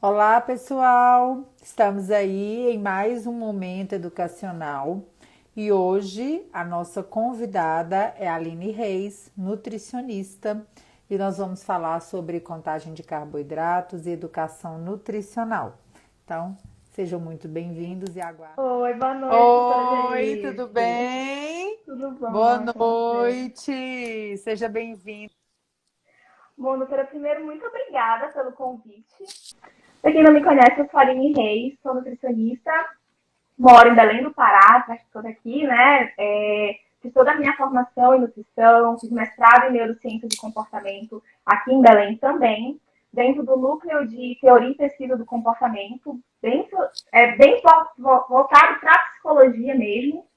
Olá, pessoal! Estamos aí em mais um momento educacional e hoje a nossa convidada é a Aline Reis, nutricionista, e nós vamos falar sobre contagem de carboidratos e educação nutricional. Então, sejam muito bem-vindos e aguardem. Oi, boa noite, doutora Oi, tudo Janice. bem? Tudo Boa bom com você? noite! Seja bem-vindo. Bom, doutora, primeiro, muito obrigada pelo convite. Para quem não me conhece, eu sou a Aline Reis, sou nutricionista, moro em Belém do Pará, estou aqui, né? Fiz toda a minha formação em nutrição, fiz mestrado em neurociência de comportamento aqui em Belém também, dentro do núcleo de teoria e pesquisa do comportamento, bem voltado para a psicologia mesmo.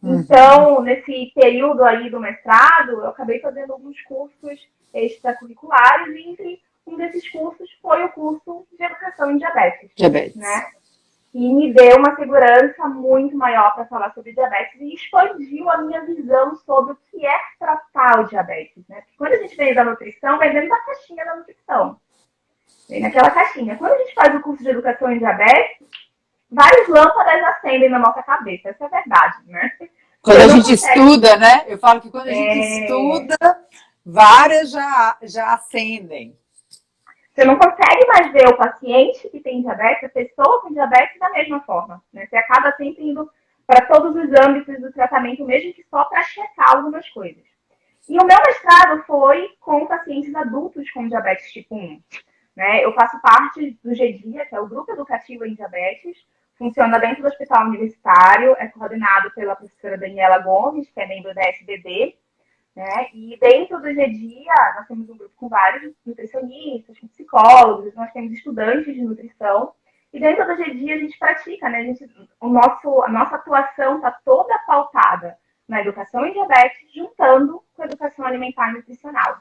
Então, nesse período aí do mestrado, eu acabei fazendo alguns cursos extracurriculares e entre um desses cursos foi o curso de educação em diabetes, Diabetes. né? E me deu uma segurança muito maior para falar sobre diabetes e expandiu a minha visão sobre o que é tratar o diabetes, né? Porque quando a gente vem da nutrição, vem dentro da caixinha da nutrição, vem naquela caixinha. Quando a gente faz o curso de educação em diabetes, várias lâmpadas acendem na nossa cabeça, essa é a verdade, né? Quando Você a não gente consegue. estuda, né? Eu falo que quando a gente É, estuda, várias já acendem. Você não consegue mais ver o paciente que tem diabetes, a pessoa com diabetes da mesma forma, né? Você acaba sempre indo para todos os âmbitos do tratamento, mesmo que só para checar algumas coisas. E o meu mestrado foi com pacientes adultos com diabetes tipo 1. Né? Eu faço parte do GDIA, que é o Grupo Educativo em Diabetes, funciona dentro do Hospital Universitário, é coordenado pela professora Daniela Gomes, que é membro da SBD, né? E dentro do GDIA, nós temos um grupo com vários nutricionistas, com psicólogos, nós temos estudantes de nutrição. E dentro do GDIA a gente pratica, né? A nossa atuação está toda pautada na educação em diabetes, juntando com a educação alimentar e nutricional.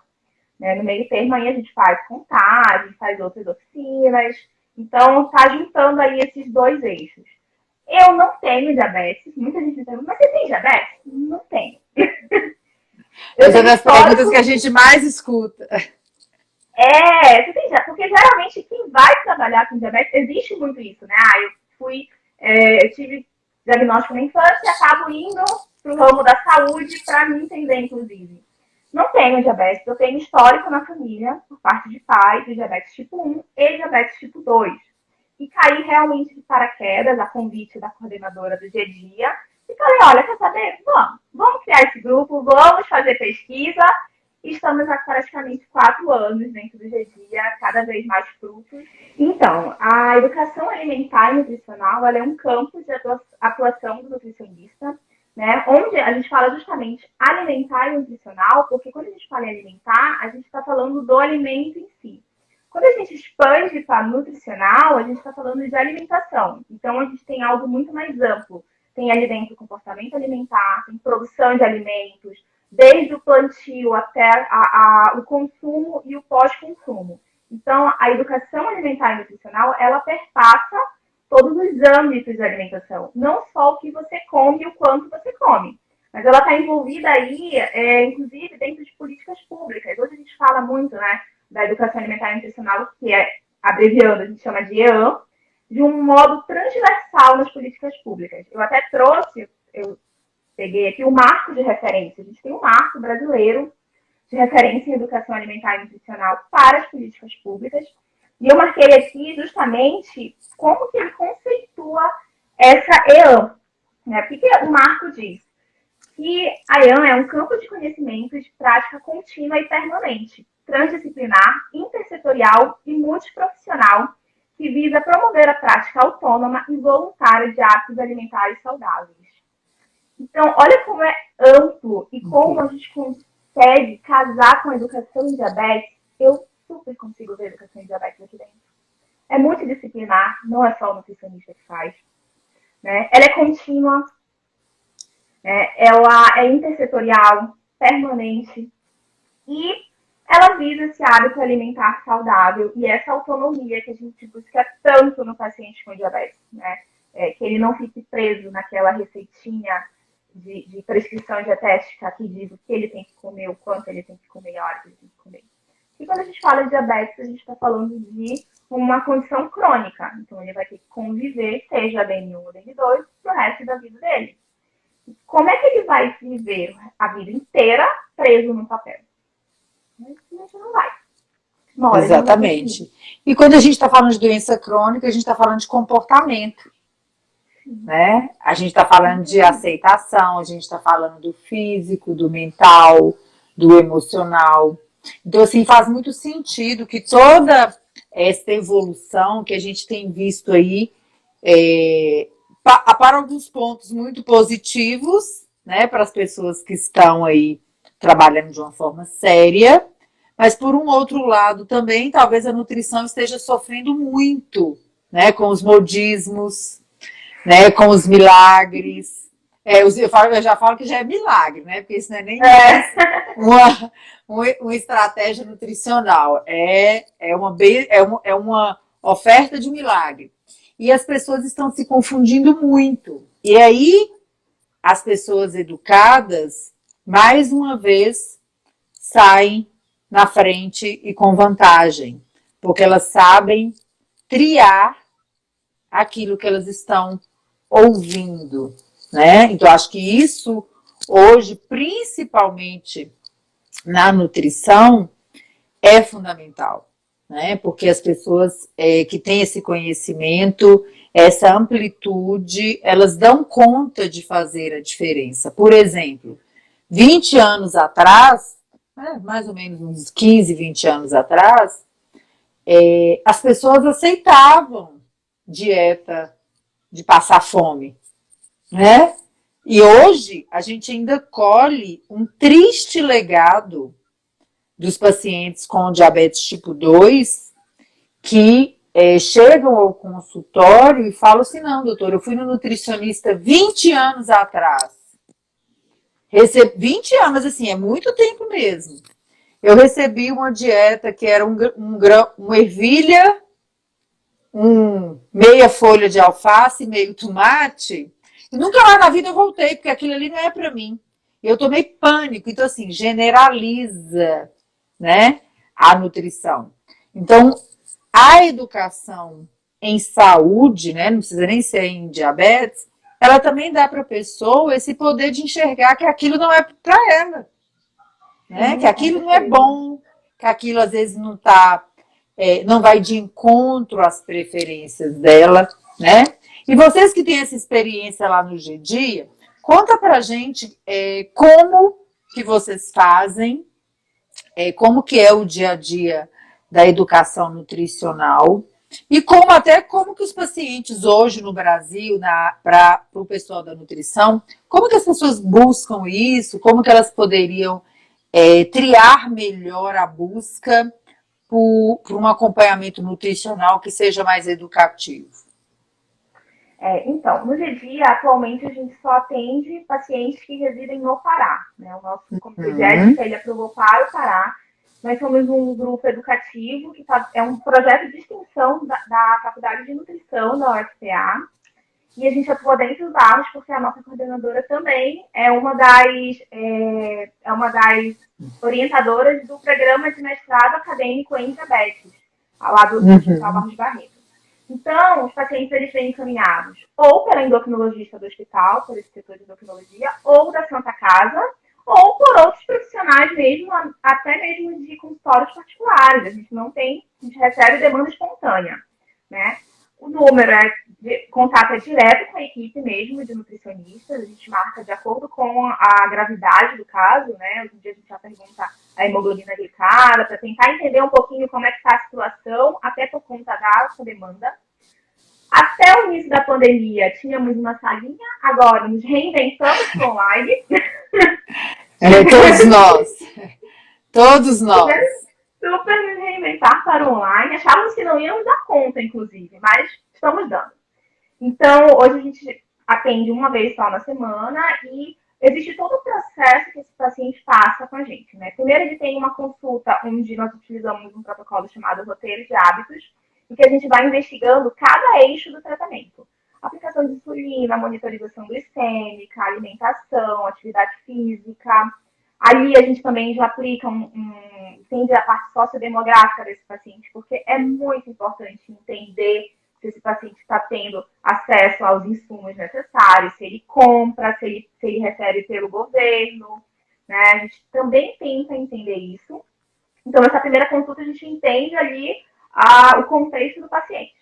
Né? No meio termo aí a gente faz contagem, faz outras oficinas. Então, está juntando aí esses dois eixos. Eu não tenho diabetes. Muita gente me pergunta, mas você tem diabetes? Não tenho. Eu Essa é tenho das perguntas que a histórico. gente mais escuta. Você tem diabetes? Porque geralmente quem vai trabalhar com diabetes, existe muito isso, né? Eu tive diagnóstico na infância e acabo indo para o ramo da saúde para me entender, inclusive. Não tenho diabetes, eu tenho histórico na família, por parte de pai, de diabetes tipo 1 e diabetes tipo 2. E caí realmente de paraquedas, a convite da coordenadora do dia a dia. E falei, olha, quer saber? Vamos criar esse grupo, vamos fazer pesquisa. E estamos há praticamente 4 anos dentro do dia a dia, cada vez mais frutos. Então, a educação alimentar e nutricional ela é um campo de atuação do nutricionista, né? Onde a gente fala justamente alimentar e nutricional, porque quando a gente fala em alimentar, a gente está falando do alimento em si. Quando a gente expande para nutricional, a gente está falando de alimentação. Então, a gente tem algo muito mais amplo. Tem ali dentro comportamento alimentar, tem produção de alimentos, desde o plantio até o consumo e o pós-consumo. Então, a educação alimentar e nutricional, ela perpassa todos os âmbitos da alimentação. Não só o que você come e o quanto você come. Mas ela está envolvida aí, inclusive, dentro de políticas públicas. Hoje a gente fala muito, né, da educação alimentar e nutricional, que é, abreviando, a gente chama de EAN, de um modo transversal nas políticas públicas. Eu até trouxe, eu peguei aqui o marco de referência. A gente tem um marco brasileiro de referência em educação alimentar e nutricional para as políticas públicas. E eu marquei aqui justamente como que ele conceitua essa EAN. Né? O que o marco diz? Que a EAN é um campo de conhecimento de prática contínua e permanente, transdisciplinar, intersetorial e multiprofissional, que visa promover a prática autônoma e voluntária de hábitos alimentares saudáveis. Então, olha como é amplo e como a gente consegue casar com a educação em diabetes. Eu super consigo ver a educação em diabetes aqui dentro. É multidisciplinar, não é só o nutricionista que faz. Né? Ela é contínua, né? Ela é intersetorial, permanente e ela visa esse hábito alimentar saudável e essa autonomia que a gente busca tanto no paciente com diabetes, né? Que ele não fique preso naquela receitinha de prescrição dietética que diz o que ele tem que comer, o quanto ele tem que comer e a hora que ele tem que comer. E quando a gente fala de diabetes, a gente está falando de uma condição crônica. Então, ele vai ter que conviver, seja DN1 ou DN2, pro resto da vida dele. Como é que ele vai viver a vida inteira preso no papel? Simplesmente não vai. Uma hora ele não vai conseguir. Exatamente. E quando a gente está falando de doença crônica, a gente está falando de comportamento, né? A gente está falando de aceitação, a gente está falando do físico, do mental, do emocional. Então, assim, faz muito sentido que toda essa evolução que a gente tem visto aí, para alguns pontos muito positivos, né, para as pessoas que estão aí trabalhando de uma forma séria, mas por um outro lado também, talvez a nutrição esteja sofrendo muito, né, com os modismos, né, com os milagres. Eu já falo que já é milagre, né? Porque isso não é nem mais uma estratégia nutricional. É uma oferta de milagre. E as pessoas estão se confundindo muito. E aí, as pessoas educadas, mais uma vez, saem na frente e com vantagem. Porque elas sabem triar aquilo que elas estão ouvindo, né? Então, acho que isso, hoje, principalmente na nutrição, é fundamental, né? Porque as pessoas que têm esse conhecimento, essa amplitude, elas dão conta de fazer a diferença. Por exemplo, 20 anos atrás, mais ou menos uns 15, 20 anos atrás, as pessoas aceitavam dieta de passar fome, né? E hoje a gente ainda colhe um triste legado dos pacientes com diabetes tipo 2 que chegam ao consultório e falam assim, não, doutor, eu fui no nutricionista 20 anos atrás. 20 anos, assim, é muito tempo mesmo. Eu recebi uma dieta que era uma ervilha, meia folha de alface, meio tomate, e nunca mais na vida eu voltei, porque aquilo ali não é para mim. Eu tomei pânico, então assim, generaliza, né, a nutrição. Então, a educação em saúde, né, não precisa nem ser em diabetes, ela também dá para a pessoa esse poder de enxergar que aquilo não é para ela, né, que aquilo não é bom, que aquilo às vezes não vai de encontro às preferências dela, né? E vocês que têm essa experiência lá no G-Dia, conta pra gente como que vocês fazem, como que é o dia a dia da educação nutricional e como que os pacientes hoje no Brasil, para o pessoal da nutrição, como que as pessoas buscam isso, como que elas poderiam triar melhor a busca por um acompanhamento nutricional que seja mais educativo? Então, no dia atualmente a gente só atende pacientes que residem no Pará, né? O nosso comitê de ética, ele aprovou para o Pará. Nós somos um grupo educativo que é um projeto de extensão da Faculdade de Nutrição da UFPA. E a gente atua dentro dos bairros porque a nossa coordenadora também é uma das orientadoras do programa de mestrado acadêmico em diabetes, lá do Hospital Barros Barreto. Então, os pacientes eles vêm encaminhados ou pela endocrinologista do hospital, por esse setor de endocrinologia, ou da Santa Casa, ou por outros profissionais mesmo, até mesmo de consultórios particulares. A gente recebe demanda espontânea, né? O número contato é direto com a equipe mesmo de nutricionistas, a gente marca de acordo com a gravidade do caso, né? Hoje em dia a gente já pergunta a hemoglobina glicada, para tentar entender um pouquinho como é que está a situação, até por conta da demanda. Até o início da pandemia, tínhamos uma salinha, agora nos reinventamos para online. Todos nós. Todos nós. Super nos reinventar para online. Achávamos que não íamos dar conta, inclusive, mas estamos dando. Então, hoje a gente atende uma vez só na semana e existe todo o processo que esse paciente passa com a gente, né? Primeiro, ele tem uma consulta onde nós utilizamos um protocolo chamado roteiro de hábitos, em que a gente vai investigando cada eixo do tratamento. Aplicação de insulina, monitorização glicêmica, alimentação, atividade física, Ali a gente também já aplica entende a parte sociodemográfica desse paciente, porque é muito importante entender se esse paciente está tendo acesso aos insumos necessários, se ele compra, se ele recebe pelo governo, né? A gente também tenta entender isso. Então, nessa primeira consulta, a gente entende ali o contexto do paciente.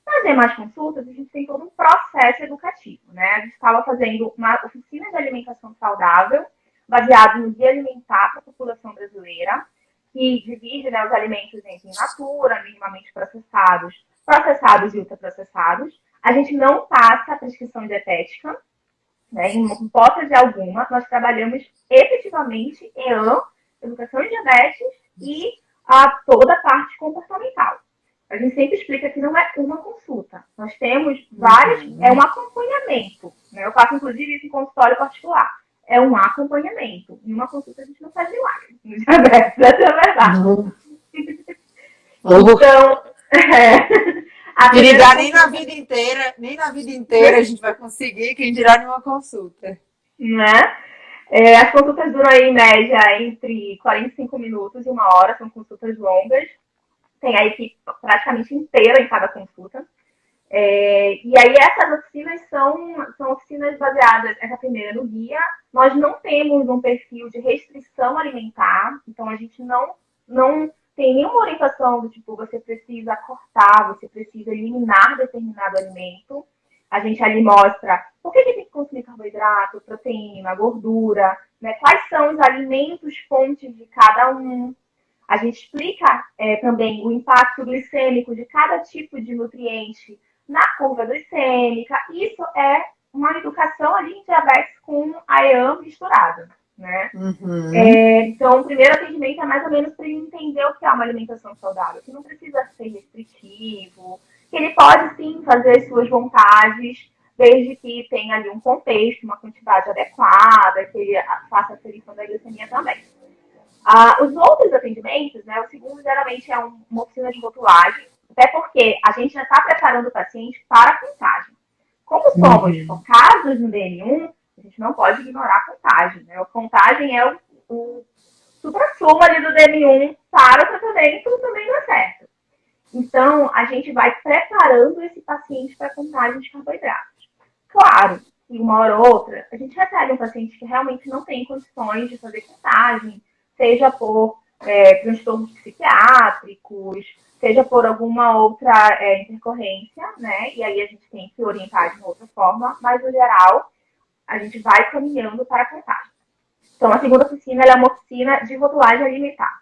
Nas demais consultas, a gente tem todo um processo educativo, né? A gente estava fazendo uma oficina de alimentação saudável, baseado no Guia Alimentar para a população brasileira, que divide, né, os alimentos entre in natura, minimamente processados, processados e ultraprocessados. A gente não passa a prescrição dietética, né, em hipótese alguma. Nós trabalhamos efetivamente EAN, educação em diabetes, e toda a parte comportamental. A gente sempre explica que não é uma consulta. Nós temos vários, é um acompanhamento. Né? Eu faço, inclusive, isso em consultório particular. É um acompanhamento. Em uma consulta a gente não faz milagre. No diabetes, essa é a verdade. Então, quem dirá nem na vida inteira a gente vai conseguir, quem dirá numa consulta. Né? As consultas duram aí, em média, entre 45 minutos e 1 hora, são consultas longas. Tem a equipe praticamente inteira em cada consulta. E aí essas oficinas são oficinas baseadas, essa primeira no guia. Nós não temos um perfil de restrição alimentar, então a gente não tem nenhuma orientação do tipo, você precisa cortar, você precisa eliminar determinado alimento. A gente ali mostra por que tem que consumir carboidrato, proteína, gordura, né? Quais são os alimentos fontes de cada um. A gente explica também o impacto glicêmico de cada tipo de nutriente na curva glicêmica. Isso é uma educação ali em diabetes com a EAN misturada, né? Uhum. Então, o primeiro atendimento é mais ou menos para ele entender o que é uma alimentação saudável, que não precisa ser restritivo, que ele pode sim fazer suas vontades, desde que tenha ali um contexto, uma quantidade adequada, que ele faça a aferição da glicemia também. Os outros atendimentos, né, o segundo geralmente é uma oficina de rotulagem, até porque a gente já está preparando o paciente para a contagem. Como somos focados no DM1, a gente não pode ignorar a contagem. Né? A contagem é o supra-sumo ali do DM1 para o tratamento também dá certo. Então, a gente vai preparando esse paciente para a contagem de carboidratos. Claro, que 1 hora ou outra, a gente recebe um paciente que realmente não tem condições de fazer contagem, seja por transtornos psiquiátricos, seja por alguma outra intercorrência, né? E aí a gente tem que orientar de uma outra forma, mas no geral a gente vai caminhando para a contagem. Então a segunda oficina é uma oficina de rotulagem alimentar.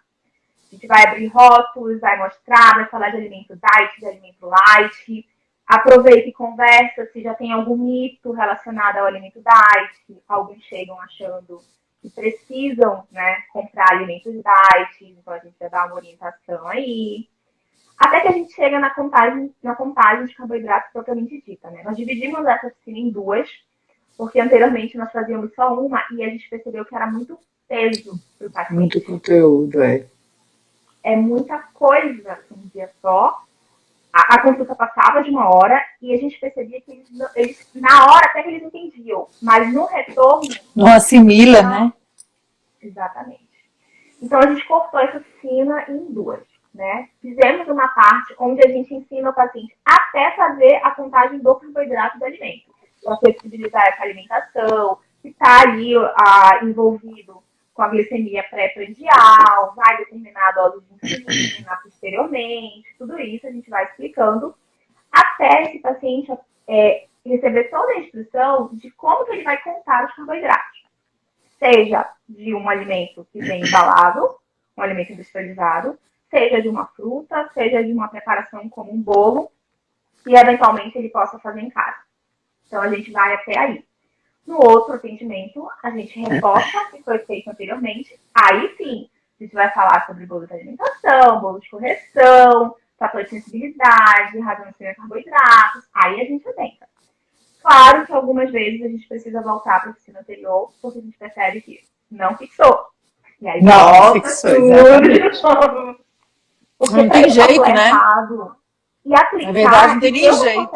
A gente vai abrir rótulos, vai mostrar, vai falar de alimento diet, de alimento light. Aproveita e conversa se já tem algum mito relacionado ao alimento diet. Alguns chegam achando que precisam, né, comprar alimentos diet, então a gente vai dar uma orientação aí. Até que a gente chega na contagem de carboidratos propriamente dita, né? Nós dividimos essa oficina em duas, porque anteriormente nós fazíamos só uma e a gente percebeu que era muito peso para o paciente. Muito conteúdo, É muita coisa um dia só. A consulta passava de 1 hora e a gente percebia que eles na hora até que eles entendiam, mas no retorno... Não assimila, né? Exatamente. Então a gente cortou essa oficina em duas, né? Fizemos uma parte onde a gente ensina o paciente até fazer a contagem do carboidrato do alimento. Para flexibilizar essa alimentação, que está ali envolvido com a glicemia pré-prandial, vai determinar a dose de insulina posteriormente, tudo isso a gente vai explicando até esse paciente receber toda a instrução de como que ele vai contar os carboidratos. Seja de um alimento que vem embalado, um alimento industrializado, seja de uma fruta, seja de uma preparação como um bolo, e eventualmente ele possa fazer em casa. Então a gente vai até aí. No outro atendimento, a gente reforça o que foi feito anteriormente. Aí sim, a gente vai falar sobre bolo de alimentação, bolo de correção, fator de sensibilidade, razão de carboidratos. Aí a gente adentra. Claro que algumas vezes a gente precisa voltar para a oficina anterior, porque a gente percebe que não fixou. E aí não fixou, exatamente. Não tem jeito, né? E aplicar, na verdade, não tem nem jeito.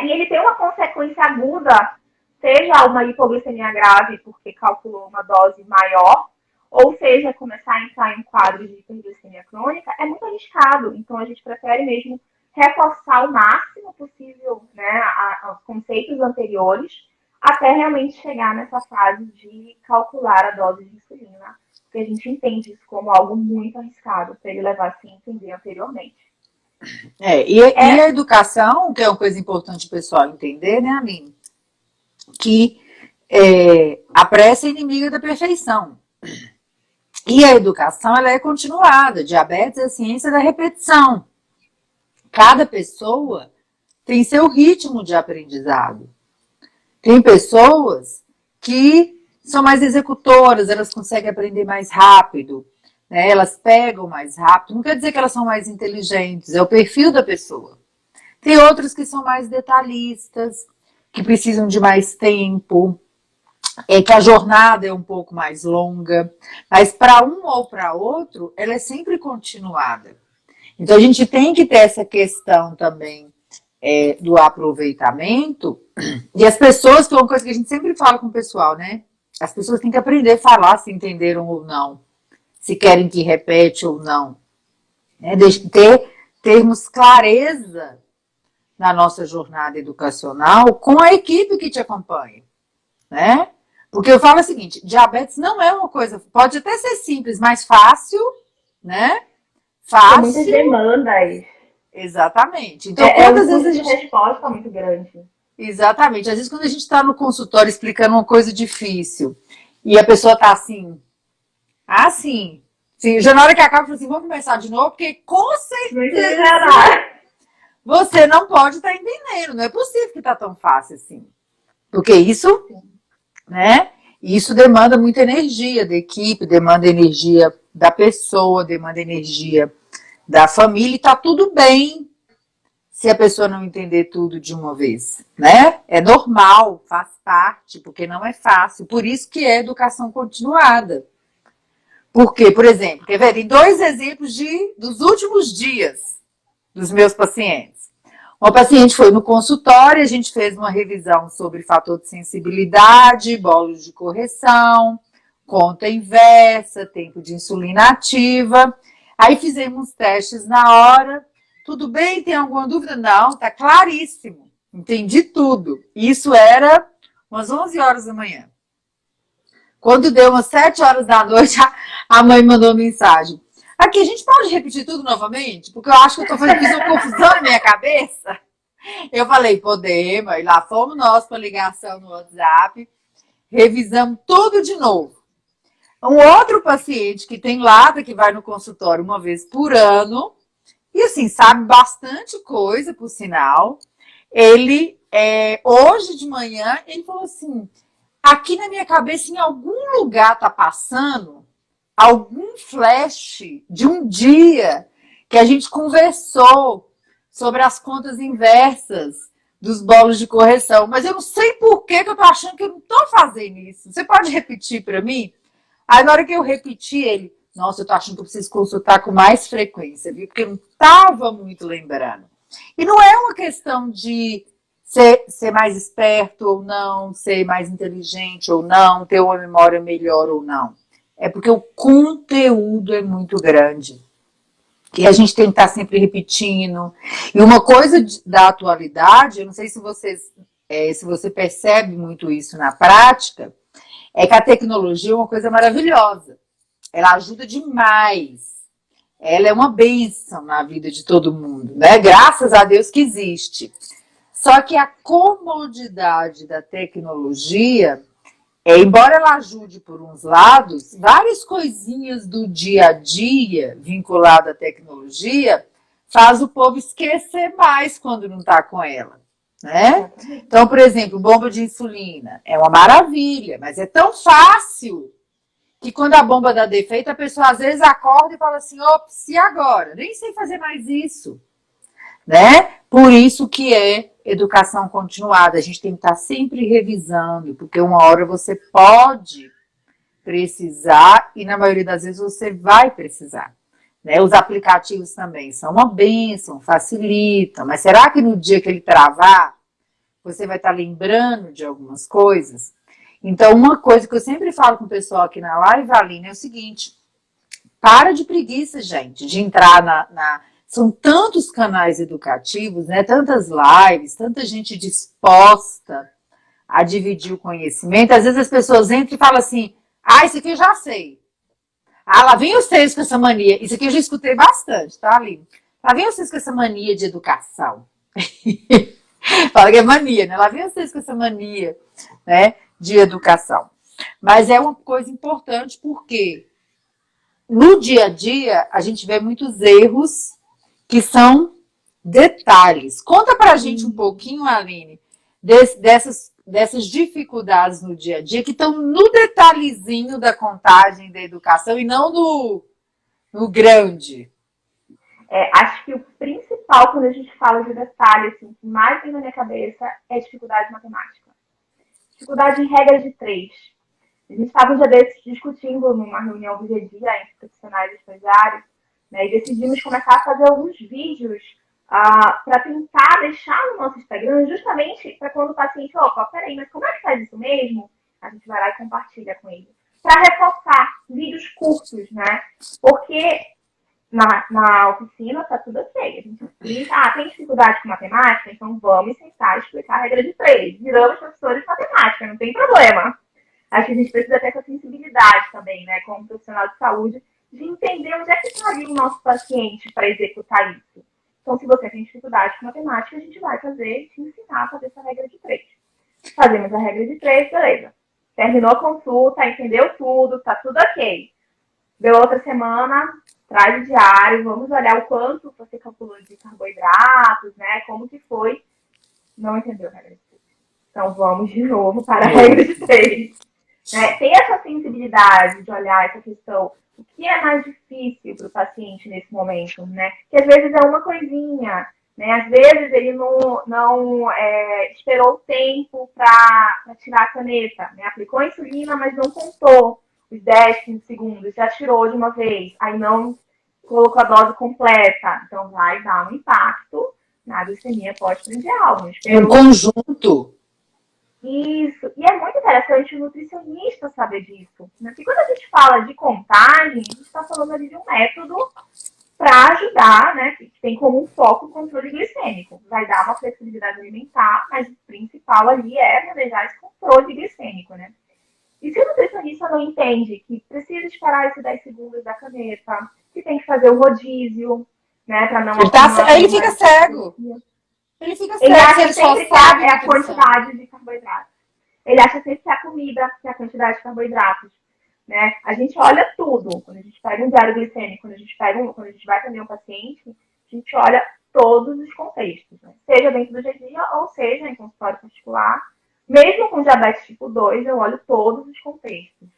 E ele tem uma consequência aguda seja uma hipoglicemia grave porque calculou uma dose maior, ou seja, começar a entrar em um quadro de hiperglicemia crônica, é muito arriscado. Então, a gente prefere mesmo reforçar o máximo possível, né, os conceitos anteriores, até realmente chegar nessa fase de calcular a dose de insulina, porque a gente entende isso como algo muito arriscado para ele levar sem entender anteriormente. E a educação, que é uma coisa importante o pessoal entender, né, Aline? Que a pressa é inimiga da perfeição. E a educação, ela é continuada. Diabetes é a ciência da repetição. Cada pessoa tem seu ritmo de aprendizado. Tem pessoas que são mais executoras, elas conseguem aprender mais rápido, né? Elas pegam mais rápido. Não quer dizer que elas são mais inteligentes, é o perfil da pessoa. Tem outros que são mais detalhistas, que precisam de mais tempo, que a jornada é um pouco mais longa, mas para um ou para outro, ela é sempre continuada. Então a gente tem que ter essa questão também do aproveitamento, e as pessoas, que é uma coisa que a gente sempre fala com o pessoal, né? As pessoas têm que aprender a falar se entenderam ou não, se querem que repete ou não. Né? Termos clareza na nossa jornada educacional com a equipe que te acompanha, né? Porque eu falo o seguinte, diabetes não é uma coisa, pode até ser simples, mas fácil, né? Fácil. Tem muitas demandas. Exatamente. Então, quantas vezes a gente... resposta muito grande. Exatamente. Às vezes, quando a gente está no consultório explicando uma coisa difícil e a pessoa está assim, já na hora que acaba, assim, vamos começar de novo, porque com certeza você não pode estar entendendo. Não é possível que está tão fácil assim. Porque isso, né? Isso demanda muita energia da equipe, demanda energia da pessoa, demanda energia da família, e tá tudo bem se a pessoa não entender tudo de uma vez, né? É normal, faz parte, porque não é fácil. Por isso que é educação continuada. Porque, por exemplo, quer ver? Tem 2 exemplos dos últimos dias dos meus pacientes. Uma paciente foi no consultório, a gente fez uma revisão sobre fator de sensibilidade, bolos de correção, conta inversa, tempo de insulina ativa. Aí fizemos testes na hora. Tudo bem? Tem alguma dúvida? Não, tá claríssimo. Entendi tudo. Isso era umas 11 horas da manhã. Quando deu umas 7 horas da noite, a mãe mandou mensagem. Aqui, a gente pode repetir tudo novamente? Porque eu acho que eu tô fazendo uma confusão na minha cabeça. Eu falei, podemos. E lá fomos nós para ligação no WhatsApp. Revisamos tudo de novo. Um outro paciente que tem lata, que vai no consultório uma vez por ano, e assim, sabe bastante coisa, por sinal. Ele, hoje de manhã, ele falou assim, aqui na minha cabeça, em algum lugar tá passando algum flash de um dia que a gente conversou sobre as contas inversas dos bolos de correção, mas eu não sei por que eu tô achando que eu não tô fazendo isso. Você pode repetir para mim? Aí na hora que eu repeti, ele, nossa, eu tô achando que eu preciso consultar com mais frequência, viu? Porque eu não tava muito lembrando. E não é uma questão de ser mais esperto ou não, ser mais inteligente ou não, ter uma memória melhor ou não. É porque o conteúdo é muito grande. E a gente tem que estar sempre repetindo. E uma coisa da atualidade, eu não sei se você percebe muito isso na prática, é que a tecnologia é uma coisa maravilhosa. Ela ajuda demais. Ela é uma bênção na vida de todo mundo, né? Graças a Deus que existe. Só que a comodidade da tecnologia, embora ela ajude por uns lados, várias coisinhas do dia a dia vinculado à tecnologia faz o povo esquecer mais quando não está com ela, né? Então, por exemplo, bomba de insulina é uma maravilha, mas é tão fácil que quando a bomba dá defeito, a pessoa às vezes acorda e fala assim, ops, e agora? Nem sei fazer mais isso, né? Por isso que é educação continuada. A gente tem que estar sempre revisando, porque uma hora você pode precisar e na maioria das vezes você vai precisar. Né? Os aplicativos também são uma bênção, facilitam, mas será que no dia que ele travar, você vai estar lembrando de algumas coisas. Então, uma coisa que eu sempre falo com o pessoal aqui na live, Aline, é o seguinte: para de preguiça, gente, de entrar São tantos canais educativos, né? Tantas lives, tanta gente disposta a dividir o conhecimento. Às vezes as pessoas entram e falam assim: ah, isso aqui eu já sei. Ah, lá vem vocês com essa mania. Isso aqui eu já escutei bastante, tá, Aline? Lá vem vocês com essa mania de educação. Fala que é mania, né? Lá vem vocês com essa mania, né, de educação. Mas é uma coisa importante porque no dia a dia a gente vê muitos erros que são detalhes. Conta pra gente um pouquinho, Aline, dessas dificuldades no dia a dia que estão no detalhezinho da contagem da educação e não no grande. Acho que o principal, quando a gente fala de detalhe, assim, que mais vem na minha cabeça é dificuldade matemática. Dificuldade em regras de 3. A gente estava um dia desses discutindo numa reunião do dia a dia entre profissionais e estagiários, né, e decidimos começar a fazer alguns vídeos para tentar deixar no nosso Instagram, justamente para quando o paciente, opa, peraí, mas como é que faz isso mesmo? A gente vai lá e compartilha com ele. Para reforçar, vídeos curtos, né? Porque na oficina tá tudo ok. A gente explica, tem dificuldade com matemática, então vamos sentar e explicar a regra de 3. Viramos professores de matemática, não tem problema. Acho que a gente precisa ter essa sensibilidade também, né, como profissional de saúde, de entender onde é que está ali o nosso paciente para executar isso. Então, se você tem dificuldade com matemática, a gente vai te ensinar a fazer essa regra de 3. Fazemos a regra de 3, beleza. Terminou a consulta, entendeu tudo, tá tudo ok. Deu outra semana, traz o diário, vamos olhar o quanto você calculou de carboidratos, né? Como que foi. Não entendeu a regra de 3. Então, vamos de novo para a regra de 3. Né? Ter essa sensibilidade de olhar essa questão, o que é mais difícil para o paciente nesse momento, né? Que às vezes é uma coisinha, né? Às vezes ele não esperou o tempo para tirar a caneta, né? Aplicou a insulina, mas não contou os 10, 15 segundos, já tirou de uma vez, aí não colocou a dose completa, então vai dar um impacto na glicemia pós-prandial. Um conjunto. Isso, e é muito interessante o nutricionista saber disso, né? Porque quando a gente fala de contagem, a gente está falando ali de um método para ajudar, né? Que tem como foco o controle glicêmico. Vai dar uma flexibilidade alimentar, mas o principal ali é manejar esse controle glicêmico, né? E se o nutricionista não entende que precisa esperar esses 10 segundos da caneta, que tem que fazer o rodízio, né? Para não... Ele fica cego. Ele fica certo, ele acha ele sempre que é a quantidade de carboidratos. Ele acha sempre que é a comida, que é a quantidade de carboidratos. Né? A gente olha tudo. Quando a gente pega um diário glicêmico, quando a gente vai atender um paciente, a gente olha todos os contextos. Né? Seja dentro do dia a dia ou seja em consultório particular. Mesmo com diabetes tipo 2, eu olho todos os contextos.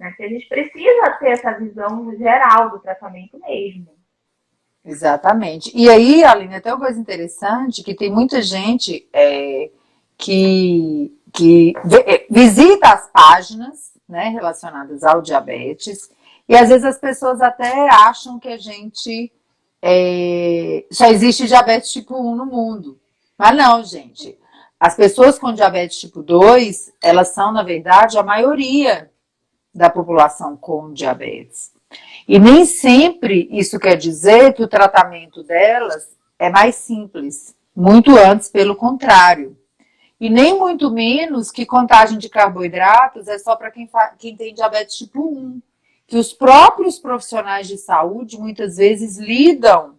Né? Porque a gente precisa ter essa visão geral do tratamento mesmo. Exatamente. E aí, Aline, até uma coisa interessante, que tem muita gente que visita as páginas, né, relacionadas ao diabetes, e às vezes as pessoas até acham que a gente só existe diabetes tipo 1 no mundo. Mas não, gente. As pessoas com diabetes tipo 2, elas são, na verdade, a maioria da população com diabetes. E nem sempre isso quer dizer que o tratamento delas é mais simples. Muito antes, pelo contrário. E nem muito menos que contagem de carboidratos é só para quem tem diabetes tipo 1. Que os próprios profissionais de saúde muitas vezes lidam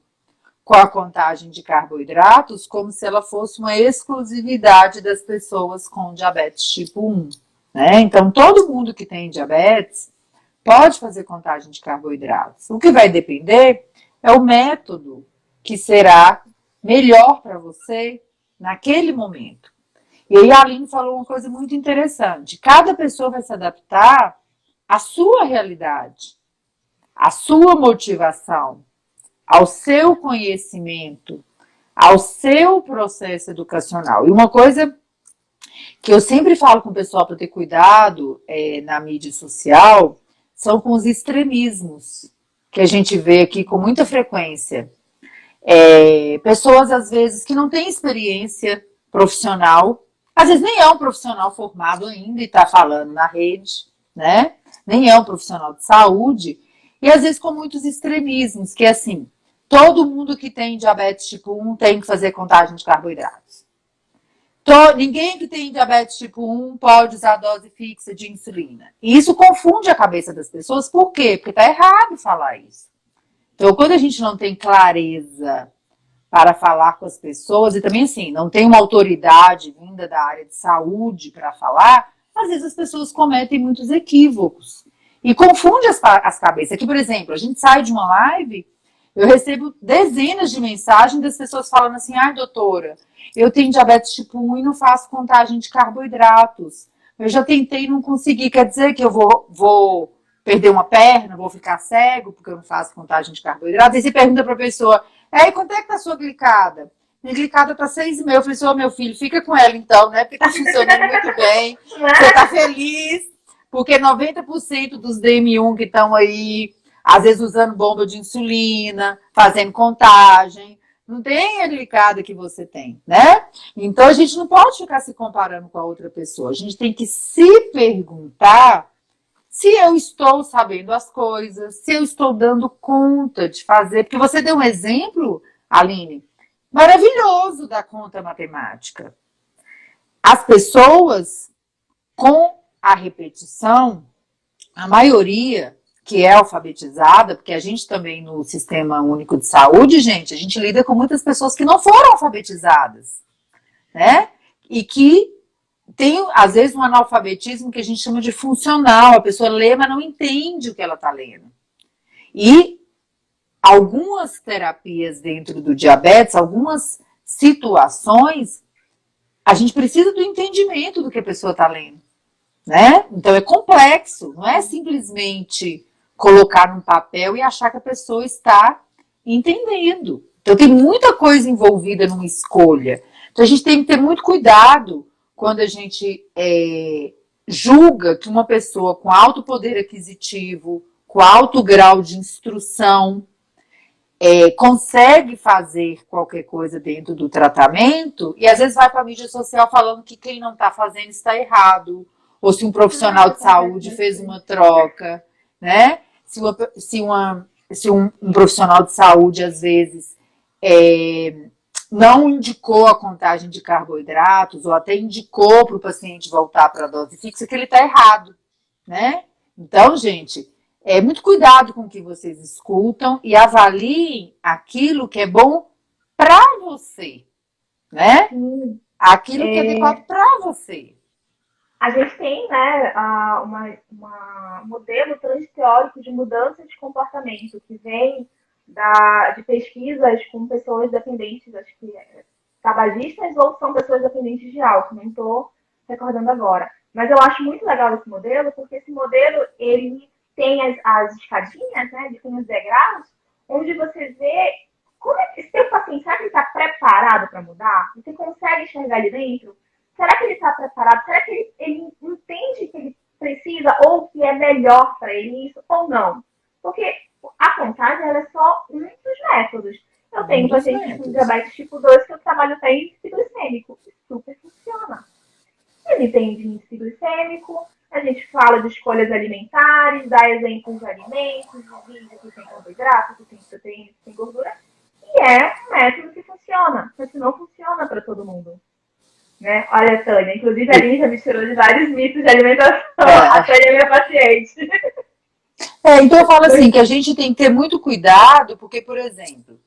com a contagem de carboidratos como se ela fosse uma exclusividade das pessoas com diabetes tipo 1. Né? Então, todo mundo que tem diabetes pode fazer contagem de carboidratos. O que vai depender é o método que será melhor para você naquele momento. E aí a Aline falou uma coisa muito interessante. Cada pessoa vai se adaptar à sua realidade, à sua motivação, ao seu conhecimento, ao seu processo educacional. E uma coisa que eu sempre falo com o pessoal para ter cuidado na mídia social são com os extremismos, que a gente vê aqui com muita frequência. Pessoas, às vezes, que não têm experiência profissional, às vezes nem é um profissional formado ainda e está falando na rede, né? Nem é um profissional de saúde, e às vezes com muitos extremismos, que é assim, todo mundo que tem diabetes tipo 1 tem que fazer contagem de carboidratos. Ninguém que tem diabetes tipo 1 pode usar dose fixa de insulina. E isso confunde a cabeça das pessoas, por quê? Porque está errado falar isso. Então, quando a gente não tem clareza para falar com as pessoas, e também assim, não tem uma autoridade vinda da área de saúde para falar, às vezes as pessoas cometem muitos equívocos. E confunde as cabeças. Aqui, por exemplo, a gente sai de uma live, eu recebo dezenas de mensagens das pessoas falando assim, ai, doutora, eu tenho diabetes tipo 1 e não faço contagem de carboidratos. Eu já tentei e não consegui. Quer dizer que eu vou perder uma perna, vou ficar cego porque eu não faço contagem de carboidratos. Aí você pergunta para a pessoa, quanto é que tá a sua glicada? Minha glicada tá 6,5. Eu falei, meu filho, fica com ela então, né? Porque tá funcionando muito bem. Você tá feliz, porque 90% dos DM1 que estão aí, às vezes usando bomba de insulina, fazendo contagem, não tem a glicada que você tem, né? Então a gente não pode ficar se comparando com a outra pessoa. A gente tem que se perguntar se eu estou sabendo as coisas, se eu estou dando conta de fazer. Porque você deu um exemplo, Aline, maravilhoso da conta matemática. As pessoas, com a repetição, a maioria que é alfabetizada, porque a gente também no Sistema Único de Saúde, gente, a gente lida com muitas pessoas que não foram alfabetizadas, né? E que tem, às vezes, um analfabetismo que a gente chama de funcional. A pessoa lê, mas não entende o que ela está lendo. E algumas terapias dentro do diabetes, algumas situações, a gente precisa do entendimento do que a pessoa está lendo, né? Então é complexo, não é simplesmente colocar num papel e achar que a pessoa está entendendo. Então tem muita coisa envolvida numa escolha. Então a gente tem que ter muito cuidado quando a gente julga que uma pessoa com alto poder aquisitivo, com alto grau de instrução, consegue fazer qualquer coisa dentro do tratamento e às vezes vai para a mídia social falando que quem não está fazendo está errado, ou se um profissional de saúde fez uma troca, né? Se um profissional de saúde, às vezes, não indicou a contagem de carboidratos, ou até indicou para o paciente voltar para a dose fixa, que ele está errado, né? Então, gente, muito cuidado com o que vocês escutam e avaliem aquilo que é bom para você, né? Aquilo que é adequado para você. A gente tem, né, um modelo transteórico de mudança de comportamento que vem de pesquisas com pessoas dependentes, acho que tabagistas ou são pessoas dependentes de álcool, não estou recordando agora. Mas eu acho muito legal esse modelo, porque esse modelo, ele tem as escadinhas, né, tem os degraus, onde você vê como é que esse paciente, será que ele está preparado para mudar? Você consegue enxergar ali dentro? Será que ele está preparado? Será que ele entende que ele precisa ou que é melhor para ele isso ou não? Porque a contagem ela é só um dos métodos. Eu tenho pacientes com diabetes tipo 2 que eu trabalho até em índice glicêmico. Super funciona. Ele tem de índice glicêmico, a gente fala de escolhas alimentares, dá exemplos de alimentos, de vídeo que tem carboidrato, que tem proteína, que tem gordura. E é um método que funciona, mas que não funciona para todo mundo. Né? Olha, Tânia, inclusive a Aline já me tirou de vários mitos de alimentação. A Tânia é minha paciente. Então eu falo assim, que a gente tem que ter muito cuidado, porque, por exemplo,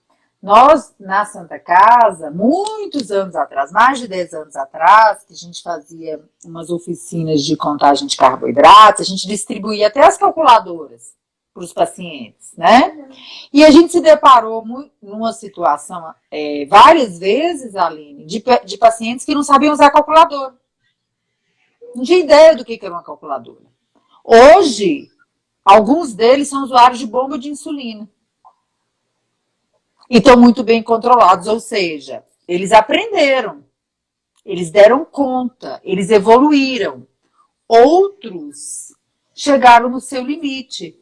nós, na Santa Casa, muitos anos atrás, mais de 10 anos atrás, que a gente fazia umas oficinas de contagem de carboidratos, a gente distribuía até as calculadoras para os pacientes, né? E a gente se deparou numa situação, várias vezes, Aline, de pacientes que não sabiam usar calculadora. Não tinha ideia do que era uma calculadora. Hoje, alguns deles são usuários de bomba de insulina. E estão muito bem controlados, ou seja, eles aprenderam, eles deram conta, eles evoluíram. Outros chegaram no seu limite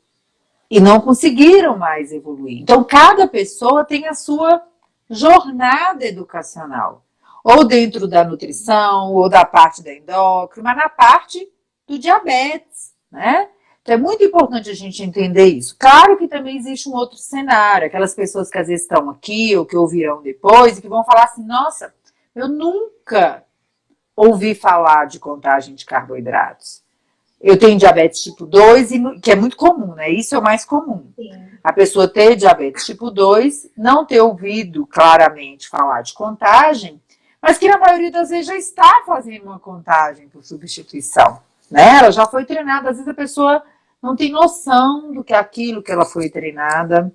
e não conseguiram mais evoluir. Então, cada pessoa tem a sua jornada educacional. ou dentro da nutrição, ou da parte da endócrina, mas na parte do diabetes, né? Então é muito importante a gente entender isso. Claro que também existe um outro cenário, aquelas pessoas que às vezes estão aqui ou que ouvirão depois e que vão falar assim, nossa, eu nunca ouvi falar de contagem de carboidratos. Eu tenho diabetes tipo 2, que é muito comum, né? Isso é o mais comum. Sim. A pessoa ter diabetes tipo 2, não ter ouvido claramente falar de contagem, mas que na maioria das vezes já está fazendo uma contagem por substituição, né? Ela já foi treinada, às vezes a pessoa não tem noção do que é aquilo que ela foi treinada,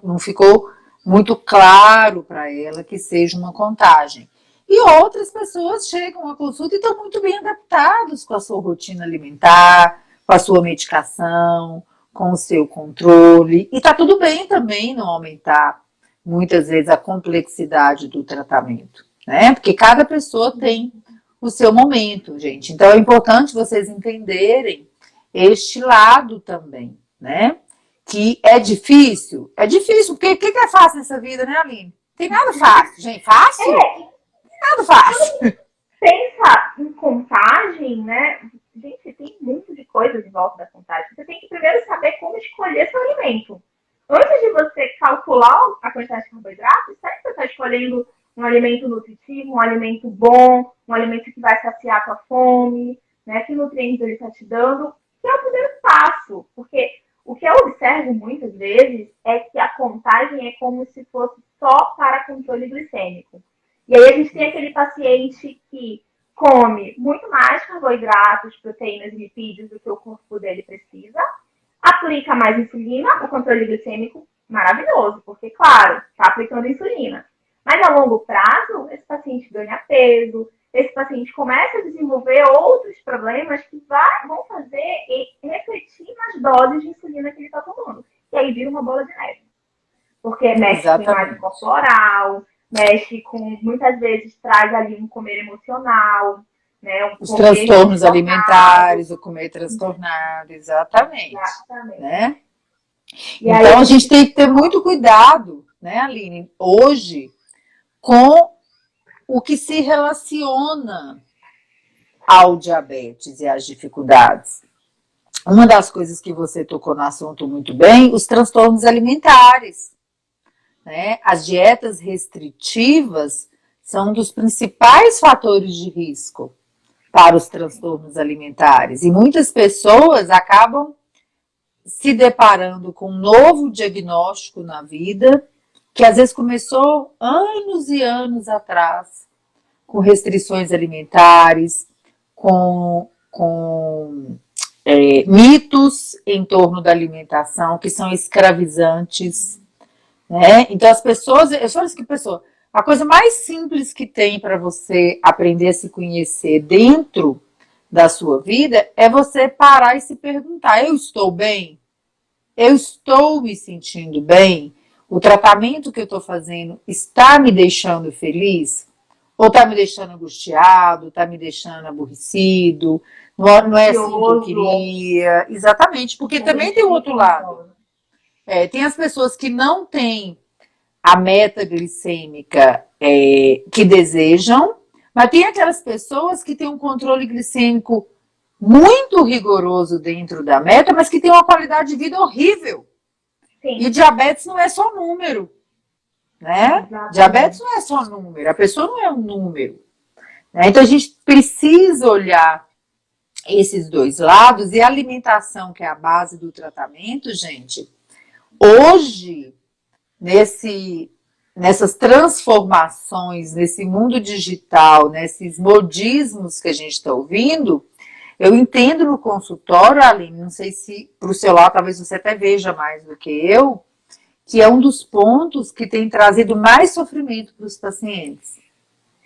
não ficou muito claro para ela que seja uma contagem. E outras pessoas chegam à consulta e estão muito bem adaptados com a sua rotina alimentar, com a sua medicação, com o seu controle. E está tudo bem também não aumentar, muitas vezes, a complexidade do tratamento, né? Porque cada pessoa tem o seu momento, gente. Então é importante vocês entenderem este lado também, né? Que é difícil, porque o que é fácil nessa vida, né, Aline? Tem nada fácil, gente. Fácil? Nada fácil. Pensa em contagem, né? Gente, tem muito de coisas em volta da contagem. Você tem que primeiro saber como escolher seu alimento. Antes de você calcular a quantidade de carboidratos, será que você está escolhendo um alimento nutritivo, um alimento bom, um alimento que vai saciar a tua fome, né? Que nutrientes ele está te dando? Que é o primeiro passo. Porque o que eu observo muitas vezes é que a contagem é como se fosse só para controle glicêmico. E aí a gente tem aquele paciente que come muito mais carboidratos, proteínas e lipídios do que o corpo dele precisa, aplica mais insulina, o controle glicêmico maravilhoso, porque, claro, está aplicando insulina. Mas a longo prazo, esse paciente ganha peso, esse paciente começa a desenvolver outros problemas que vão fazer refletir nas doses de insulina que ele está tomando. E aí vira uma bola de neve. Porque mexe com a imagem Exatamente. corporal, mexe com, muitas vezes, traz ali um comer emocional, né? Um Os comer transtornos transtornado. alimentares, o comer transtornado, exatamente. Exatamente. Né? E aí Então a a gente gente tem que ter muito cuidado, né, Aline, hoje, com o que se relaciona ao diabetes e às dificuldades. Uma das coisas que você tocou no assunto muito bem, os transtornos alimentares, né? As dietas restritivas são um dos principais fatores de risco para os transtornos alimentares. E muitas pessoas acabam se deparando com um novo diagnóstico na vida, que às vezes começou anos e anos atrás, com restrições alimentares, com mitos em torno da alimentação que são escravizantes, né? Então as pessoas, eu falo assim que pessoa, a coisa mais simples que tem para você aprender a se conhecer dentro da sua vida é você parar e se perguntar: eu estou bem? Eu estou me sentindo bem? O tratamento que eu estou fazendo está me deixando feliz? Ou está me deixando angustiado, está me deixando aborrecido? Não é assim que eu ansioso, queria. Exatamente, porque muita também gente tem o fica outro lado. ansiosa. Tem as pessoas que não têm a meta glicêmica que desejam, mas tem aquelas pessoas que têm um controle glicêmico muito rigoroso dentro da meta, mas que têm uma qualidade de vida horrível. E Sim, diabetes não é só número, né? Diabetes exatamente. não é só número, a pessoa não é um número. Né? Então a gente precisa olhar esses dois lados e a alimentação, que é a base do tratamento, gente, hoje, nessas transformações, nesse mundo digital, nesses modismos que a gente está ouvindo, eu entendo no consultório, Aline, não sei se para o seu lado talvez você até veja mais do que eu, que é um dos pontos que tem trazido mais sofrimento para os pacientes.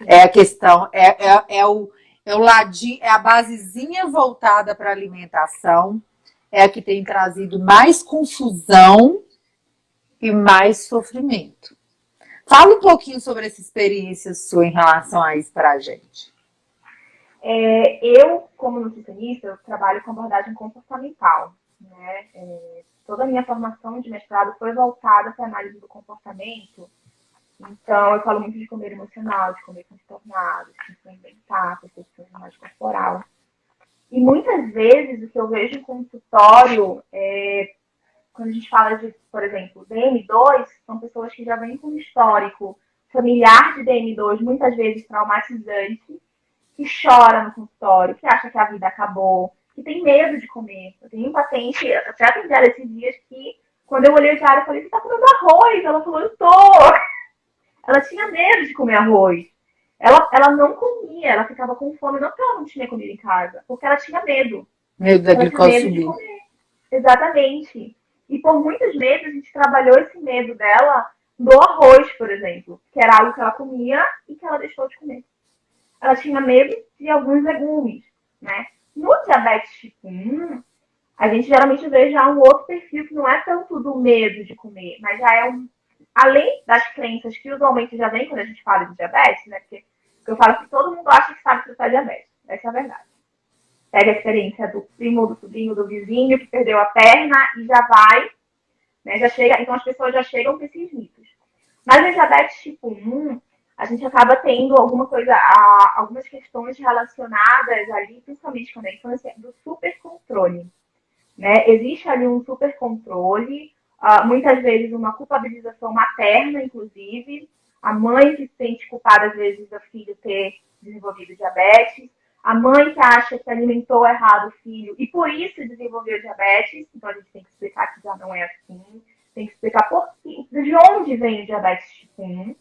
É Sim. a questão, é o ladinho, é a basezinha voltada para a alimentação, é a que tem trazido mais confusão e mais sofrimento. Fala um pouquinho sobre essa experiência sua em relação a isso para a gente. Eu, como nutricionista, eu trabalho com abordagem comportamental, né? Toda a minha formação de mestrado foi voltada para a análise do comportamento. Então, eu falo muito de comer emocional, de comer transtornado, de questões alimentar, percepção de imagem corporal. E muitas vezes o que eu vejo em consultório quando a gente fala de, por exemplo, DM2, são pessoas que já vêm com um histórico familiar de DM2, muitas vezes traumatizante, que chora no consultório, que acha que a vida acabou, que tem medo de comer. Eu tenho um paciente, eu até atendi ela esses dias, que quando eu olhei o diário, eu falei, você tá comendo arroz? Ela falou, eu tô. Ela tinha medo de comer arroz. Ela não comia, ela ficava com fome, não porque ela não tinha comida em casa, porque ela tinha medo. Medo da Ela tinha glicose medo de subir. comer. Exatamente. E por muitos meses a gente trabalhou esse medo dela do arroz, por exemplo, que era algo que ela comia e que ela deixou de comer. Ela tinha medo de alguns legumes, né? No diabetes tipo 1, a gente geralmente vê já um outro perfil que não é tanto do medo de comer, mas já é além das crenças que usualmente já vem quando a gente fala de diabetes, né? Porque eu falo que todo mundo acha que sabe tratar diabetes. Essa é a verdade. Pega a experiência do primo, do sobrinho, do vizinho que perdeu a perna e já vai, né? Já chega, então as pessoas já chegam com esses mitos. Mas no diabetes tipo 1, a gente acaba tendo algumas questões relacionadas ali, principalmente quando é infância, do supercontrole. Né? Existe ali um supercontrole, muitas vezes uma culpabilização materna, inclusive, a mãe que se sente culpada, às vezes, do filho ter desenvolvido diabetes, a mãe que acha que alimentou errado o filho e por isso desenvolveu diabetes, então a gente tem que explicar que já não é assim, tem que explicar de onde vem o diabetes tipo 1,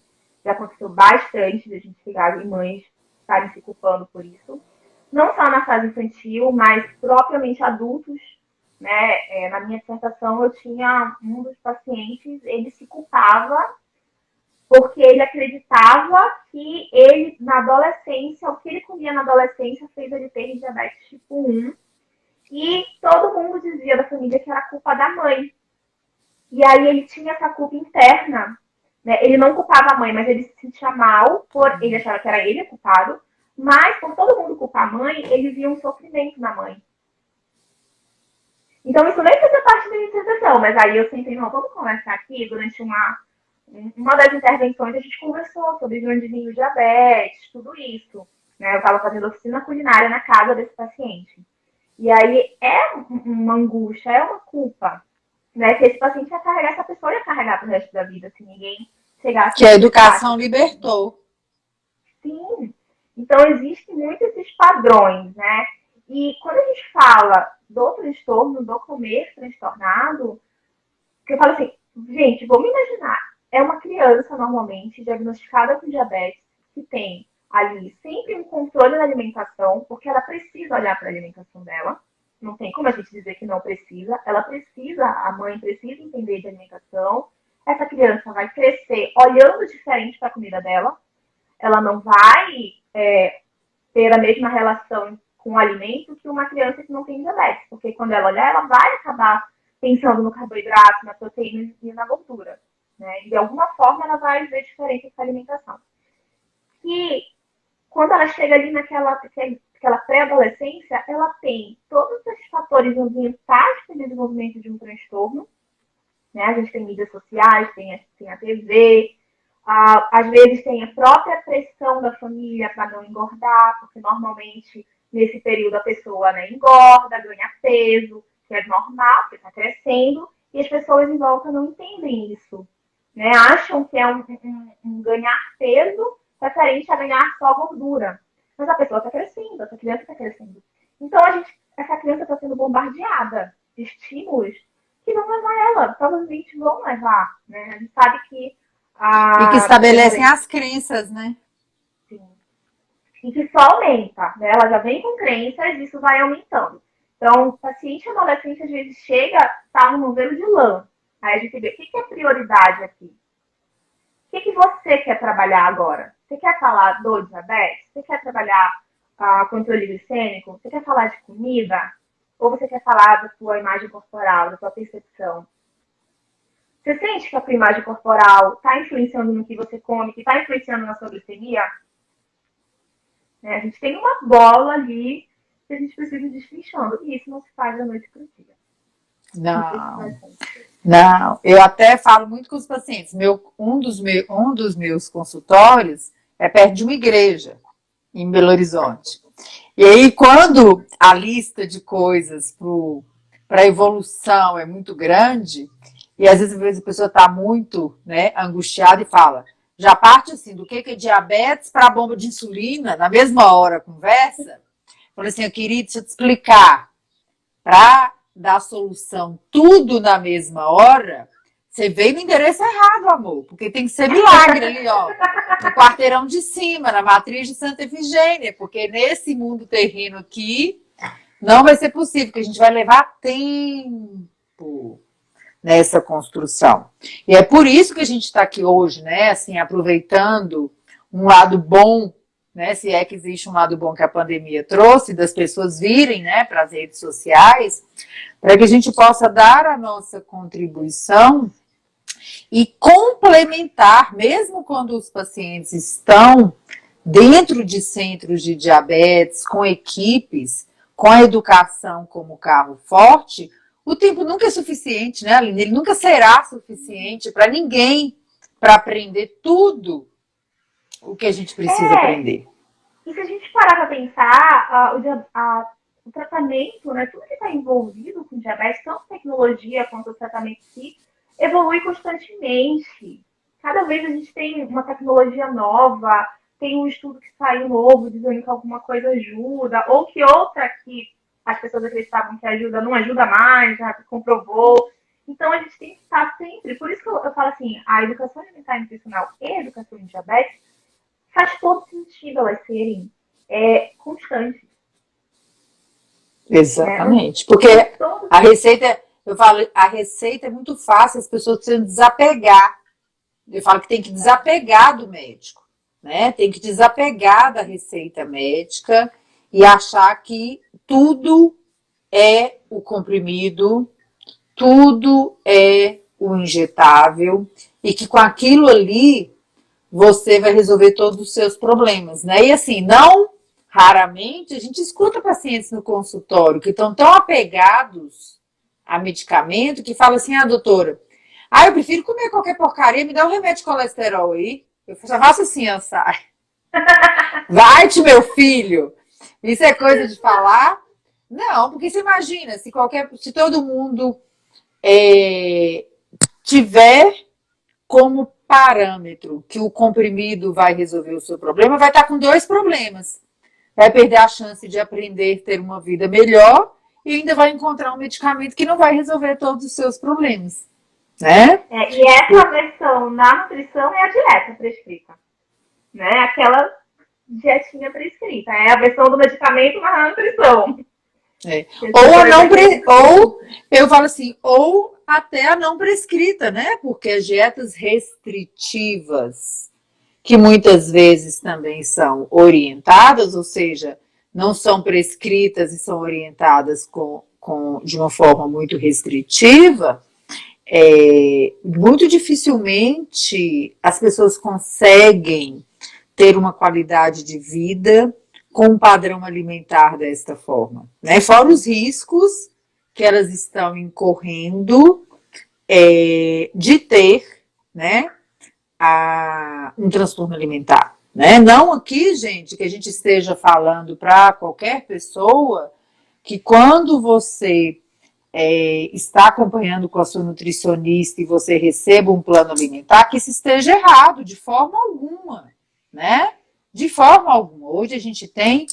já aconteceu bastante de a gente chegar em mães estarem se culpando por isso, não só na fase infantil, mas propriamente adultos, né? Na minha dissertação eu tinha um dos pacientes, ele se culpava porque ele acreditava que ele, na adolescência, o que ele comia na adolescência fez ele ter diabetes tipo 1. E todo mundo dizia da família que era culpa da mãe. E aí ele tinha essa culpa interna. Né? Ele não culpava a mãe, mas ele se sentia mal, ele achava que era ele o culpado. Mas, por todo mundo culpar a mãe, ele via um sofrimento na mãe. Então, isso nem fazia parte da minha dissertação, mas aí eu sentei, não, vamos conversar aqui. Durante uma das intervenções, a gente conversou sobre grande diabetes, tudo isso. Né? Eu estava fazendo oficina culinária na casa desse paciente. E aí é uma angústia, é uma culpa, né? Que esse paciente ia carregar, essa pessoa ia carregar pro resto da vida, se ninguém chegasse Que a e educação explicasse. libertou. Sim. Então, existem muitos esses padrões, né? E quando a gente fala do transtorno, do comer transtornado, que eu falo assim, gente, vamos imaginar, é uma criança normalmente diagnosticada com diabetes que tem ali sempre um controle da alimentação, porque ela precisa olhar para a alimentação dela. Não tem como a gente dizer que não precisa. Ela precisa, a mãe precisa entender de alimentação. Essa criança vai crescer olhando diferente para a comida dela. Ela não vai ter a mesma relação com o alimento que uma criança que não tem diabetes, porque quando ela olhar, ela vai acabar pensando no carboidrato, na proteína e na gordura. Né? E de alguma forma ela vai ver diferença com a alimentação. E quando ela chega ali naquela pré-adolescência, ela tem todos esses fatores ambientais para o desenvolvimento de um transtorno. Né? A gente tem mídias sociais, tem a TV, às vezes tem a própria pressão da família para não engordar, porque normalmente nesse período a pessoa, né, engorda, ganha peso, que é normal, porque está crescendo, e as pessoas em volta não entendem isso. Né? Acham que é um ganhar peso referente a ganhar só gordura. Mas a pessoa está crescendo, essa criança está crescendo. Então essa criança está sendo bombardeada de estímulos que vão levar ela, provavelmente vão levar. Né? A gente sabe que E que estabelecem as crenças, né? sim, e que só aumenta, né? Ela já vem com crenças e isso vai aumentando. Então, o paciente adolescente às vezes chega, tá no novelo de lã. Aí a gente vê o que é prioridade aqui. O que você quer trabalhar agora? Você quer falar do diabetes? Você quer trabalhar controle glicêmico? Você quer falar de comida? Ou você quer falar da sua imagem corporal, da sua percepção? Você sente que a sua imagem corporal está influenciando no que você come, que está influenciando na sua glicemia? Né? A gente tem uma bola ali que a gente precisa ir destrinchando. E isso não se faz da noite para o dia. Não sei se faz Não. sentido. Não, eu até falo muito com os pacientes. Um dos meus consultórios é perto de uma igreja, em Belo Horizonte. E aí, quando a lista de coisas para a evolução é muito grande, e às vezes a pessoa está muito, né, angustiada e fala, já parte assim, do que é diabetes para a bomba de insulina, na mesma hora a conversa, fala assim, eu queria te explicar, para dar solução tudo na mesma hora, você veio no endereço errado, amor, porque tem que ser milagre ali, ó, no quarteirão de cima, na matriz de Santa Efigênia, porque nesse mundo terreno aqui não vai ser possível, porque a gente vai levar tempo nessa construção. E é por isso que a gente está aqui hoje, né, assim, aproveitando um lado bom, né, se é que existe um lado bom que a pandemia trouxe, das pessoas virem, né, para as redes sociais, para que a gente possa dar a nossa contribuição e complementar, mesmo quando os pacientes estão dentro de centros de diabetes, com equipes, com a educação como carro forte, o tempo nunca é suficiente, né, Aline? Ele nunca será suficiente para ninguém para aprender tudo o que a gente precisa aprender. E se a gente parar para pensar, o tratamento, né, tudo que está envolvido com diabetes, tanto tecnologia quanto o tratamento em si, evolui constantemente. Cada vez a gente tem uma tecnologia nova, tem um estudo que saiu novo dizendo que alguma coisa ajuda, ou que outra que as pessoas acreditavam que ajuda não ajuda mais, já comprovou. Então a gente tem que estar sempre. Por isso que eu falo assim, a educação alimentar e nutricional e a educação em diabetes faz todo sentido elas serem constantes. Exatamente. Porque a receita, eu falo, a receita é muito fácil, as pessoas precisam desapegar. Eu falo que tem que desapegar do médico, né? Tem que desapegar da receita médica e achar que tudo é o comprimido, tudo é o injetável e que com aquilo ali você vai resolver todos os seus problemas, né? E assim, não raramente a gente escuta pacientes no consultório que estão tão apegados a medicamento que falam assim, doutora, eu prefiro comer qualquer porcaria, me dá um remédio de colesterol aí. Eu só faço assim, sai. Vai-te, meu filho. Isso é coisa de falar? Não, porque você imagina, se todo mundo tiver como parâmetro que o comprimido vai resolver o seu problema, vai estar com dois problemas. Vai perder a chance de aprender a ter uma vida melhor e ainda vai encontrar um medicamento que não vai resolver todos os seus problemas. Né? E essa versão na nutrição é a dieta prescrita. Né? Aquela dietinha prescrita. É a versão do medicamento na nutrição. Ou eu falo assim, ou até a não prescrita, né? Porque as dietas restritivas, que muitas vezes também são orientadas, ou seja, não são prescritas e são orientadas de uma forma muito restritiva, muito dificilmente as pessoas conseguem ter uma qualidade de vida com um padrão alimentar desta forma, né? Fora os riscos que elas estão incorrendo de ter, né, um transtorno alimentar, né? Não aqui, gente, que a gente esteja falando para qualquer pessoa que quando você está acompanhando com a sua nutricionista e você receba um plano alimentar, que isso esteja errado, de forma alguma, né? De forma alguma. Hoje a gente tem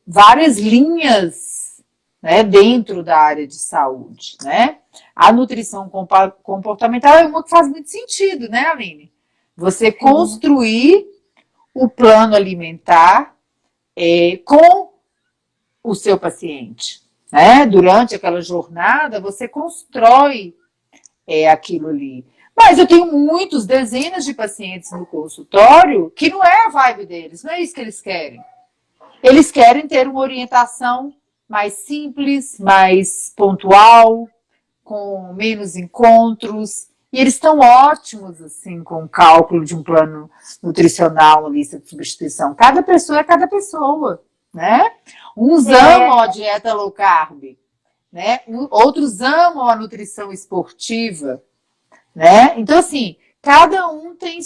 várias linhas, né, dentro da área de saúde, né? A nutrição comportamental é uma que faz muito sentido, né, Aline? Você construir o plano alimentar com o seu paciente, né? Durante aquela jornada, você constrói aquilo ali. Mas eu tenho dezenas de pacientes no consultório que não é a vibe deles, não é isso que eles querem. Eles querem ter uma orientação mais simples, mais pontual, com menos encontros, e eles estão ótimos assim com o cálculo de um plano nutricional, uma lista de substituição. Cada pessoa é cada pessoa, né? Uns amam a dieta low carb, né? Outros amam a nutrição esportiva, né? Então, assim, cada um tem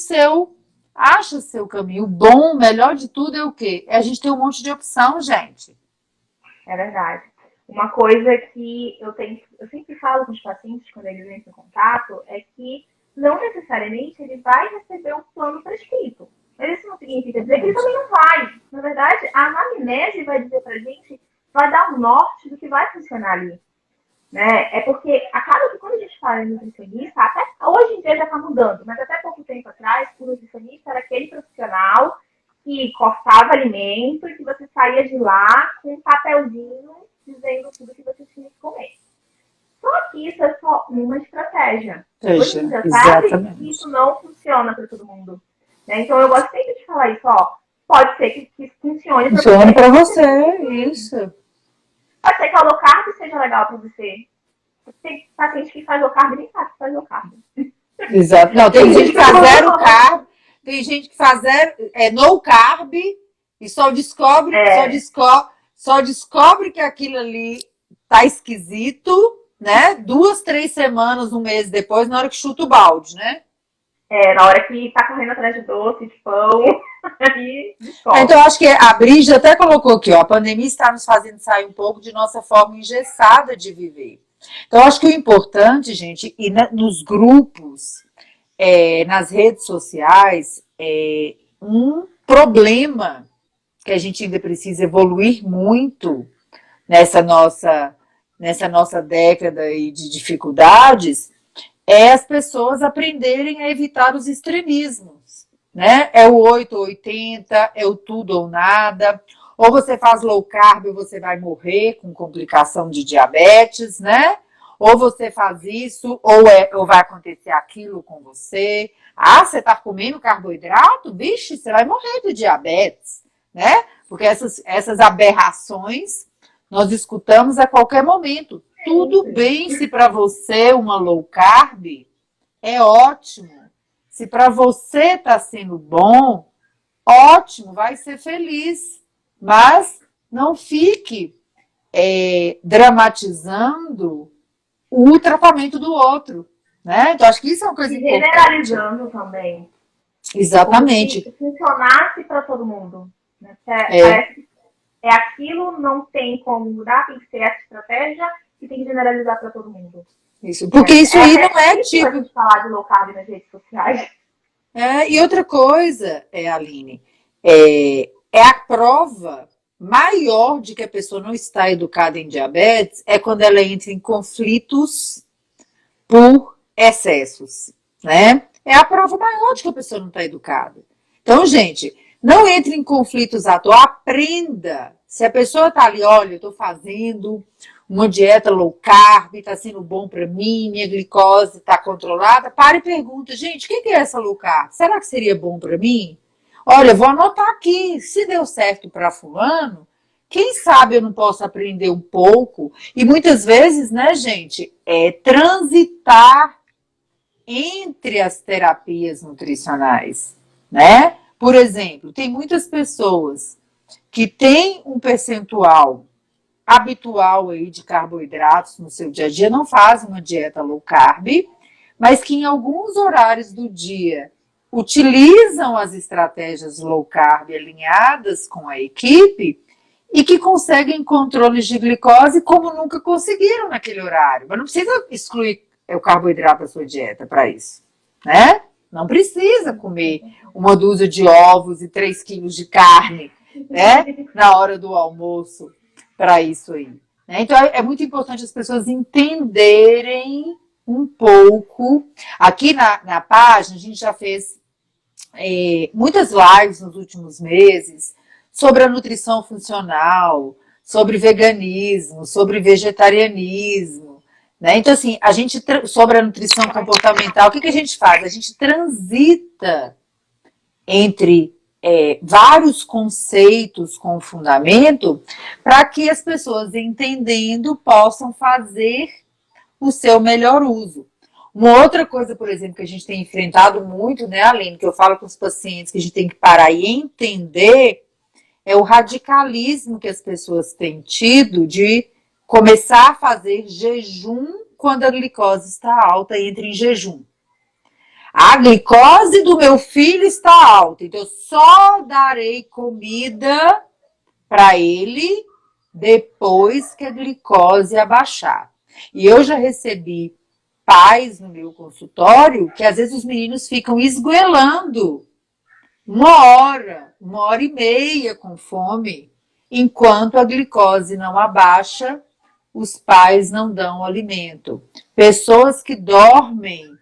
acha seu caminho. O bom, o melhor de tudo é o quê? É a gente ter um monte de opção, gente. É verdade. Uma coisa que eu sempre falo com os pacientes quando eles entram em contato é que não necessariamente ele vai receber o plano prescrito. Mas isso não significa dizer que ele também não vai. Na verdade, a anamnese vai dizer pra gente, vai dar um norte do que vai funcionar ali. Né? É porque acaba que quando a gente fala em nutricionista, até hoje em dia já está mudando, mas até pouco tempo atrás, o nutricionista era aquele profissional que cortava alimento e que você saía de lá com um papelzinho dizendo tudo que você tinha que comer. Só que isso é só uma estratégia. Hoje em dia sabe que isso não funciona para todo mundo. Né? Então eu gosto sempre de falar isso, ó. Pode ser que isso funcione para você. Funcione para você, isso. Pode ser que a low carb seja legal para você. Tem paciente que faz low carb e nem sabe que faz low carb. Exato. Não, tem gente que faz zero carb, tem gente que faz no carb e só descobre que aquilo ali tá esquisito, né? 2, 3 semanas, um mês depois, na hora que chuta o balde, né? Na hora que tá correndo atrás de doce, de pão, aí descobre. Então, acho que a Brígida até colocou aqui, ó, a pandemia está nos fazendo sair um pouco de nossa forma engessada de viver. Então, acho que o importante, gente, e nos grupos, nas redes sociais, um problema que a gente ainda precisa evoluir muito nessa nossa década aí de dificuldades, é as pessoas aprenderem a evitar os extremismos, né? É o 8 ou 80, é o tudo ou nada. Ou você faz low carb ou você vai morrer com complicação de diabetes, né? Ou você faz isso, ou vai acontecer aquilo com você. Ah, você tá comendo carboidrato? Vixe, você vai morrer de diabetes, né? Porque essas aberrações nós escutamos a qualquer momento. Tudo bem se para você uma low carb é ótimo. Se para você está sendo bom, ótimo, vai ser feliz. Mas não fique dramatizando o tratamento do outro, né? Então, acho que isso é uma coisa importante. Generalizando também. Exatamente. Como se funcionasse para todo mundo. Né? Parece que aquilo, não tem como mudar, tem que ser essa estratégia e tem que generalizar para todo mundo. Isso, porque isso aí não é tipo... a gente falar de low carb nas redes sociais. E outra coisa, Aline, é a prova maior de que a pessoa não está educada em diabetes é quando ela entra em conflitos por excessos, né? É a prova maior de que a pessoa não está educada. Então, gente, não entre em conflitos à toa, aprenda. Se a pessoa está ali, olha, eu estou fazendo uma dieta low carb, está sendo bom para mim, minha glicose está controlada, para e pergunta, gente, o que é essa low carb? Será que seria bom para mim? Olha, vou anotar aqui, se deu certo para fulano, quem sabe eu não posso aprender um pouco? E muitas vezes, né, gente, transitar entre as terapias nutricionais, né? Por exemplo, tem muitas pessoas que têm um percentual habitual aí de carboidratos no seu dia a dia, não fazem uma dieta low carb, mas que em alguns horários do dia utilizam as estratégias low carb alinhadas com a equipe e que conseguem controles de glicose como nunca conseguiram naquele horário. Mas não precisa excluir o carboidrato da sua dieta para isso, né? Não precisa comer 1 dúzia de ovos e 3 quilos de carne, né? Na hora do almoço para isso aí. Né? Então é muito importante as pessoas entenderem um pouco. Aqui na página a gente já fez muitas lives nos últimos meses sobre a nutrição funcional, sobre veganismo, sobre vegetarianismo. Né? Então, assim, a gente sobre a nutrição comportamental, o que a gente faz? A gente transita entre vários conceitos com fundamento para que as pessoas, entendendo, possam fazer o seu melhor uso. Uma outra coisa, por exemplo, que a gente tem enfrentado muito, né, Aline, que eu falo com os pacientes que a gente tem que parar e entender, é o radicalismo que as pessoas têm tido de começar a fazer jejum quando a glicose está alta, entre em jejum. A glicose do meu filho está alta, então eu só darei comida para ele depois que a glicose abaixar. E eu já recebi pais no meu consultório que às vezes os meninos ficam esgoelando 1 hora e meia com fome, enquanto a glicose não abaixa, os pais não dão alimento. Pessoas que dormem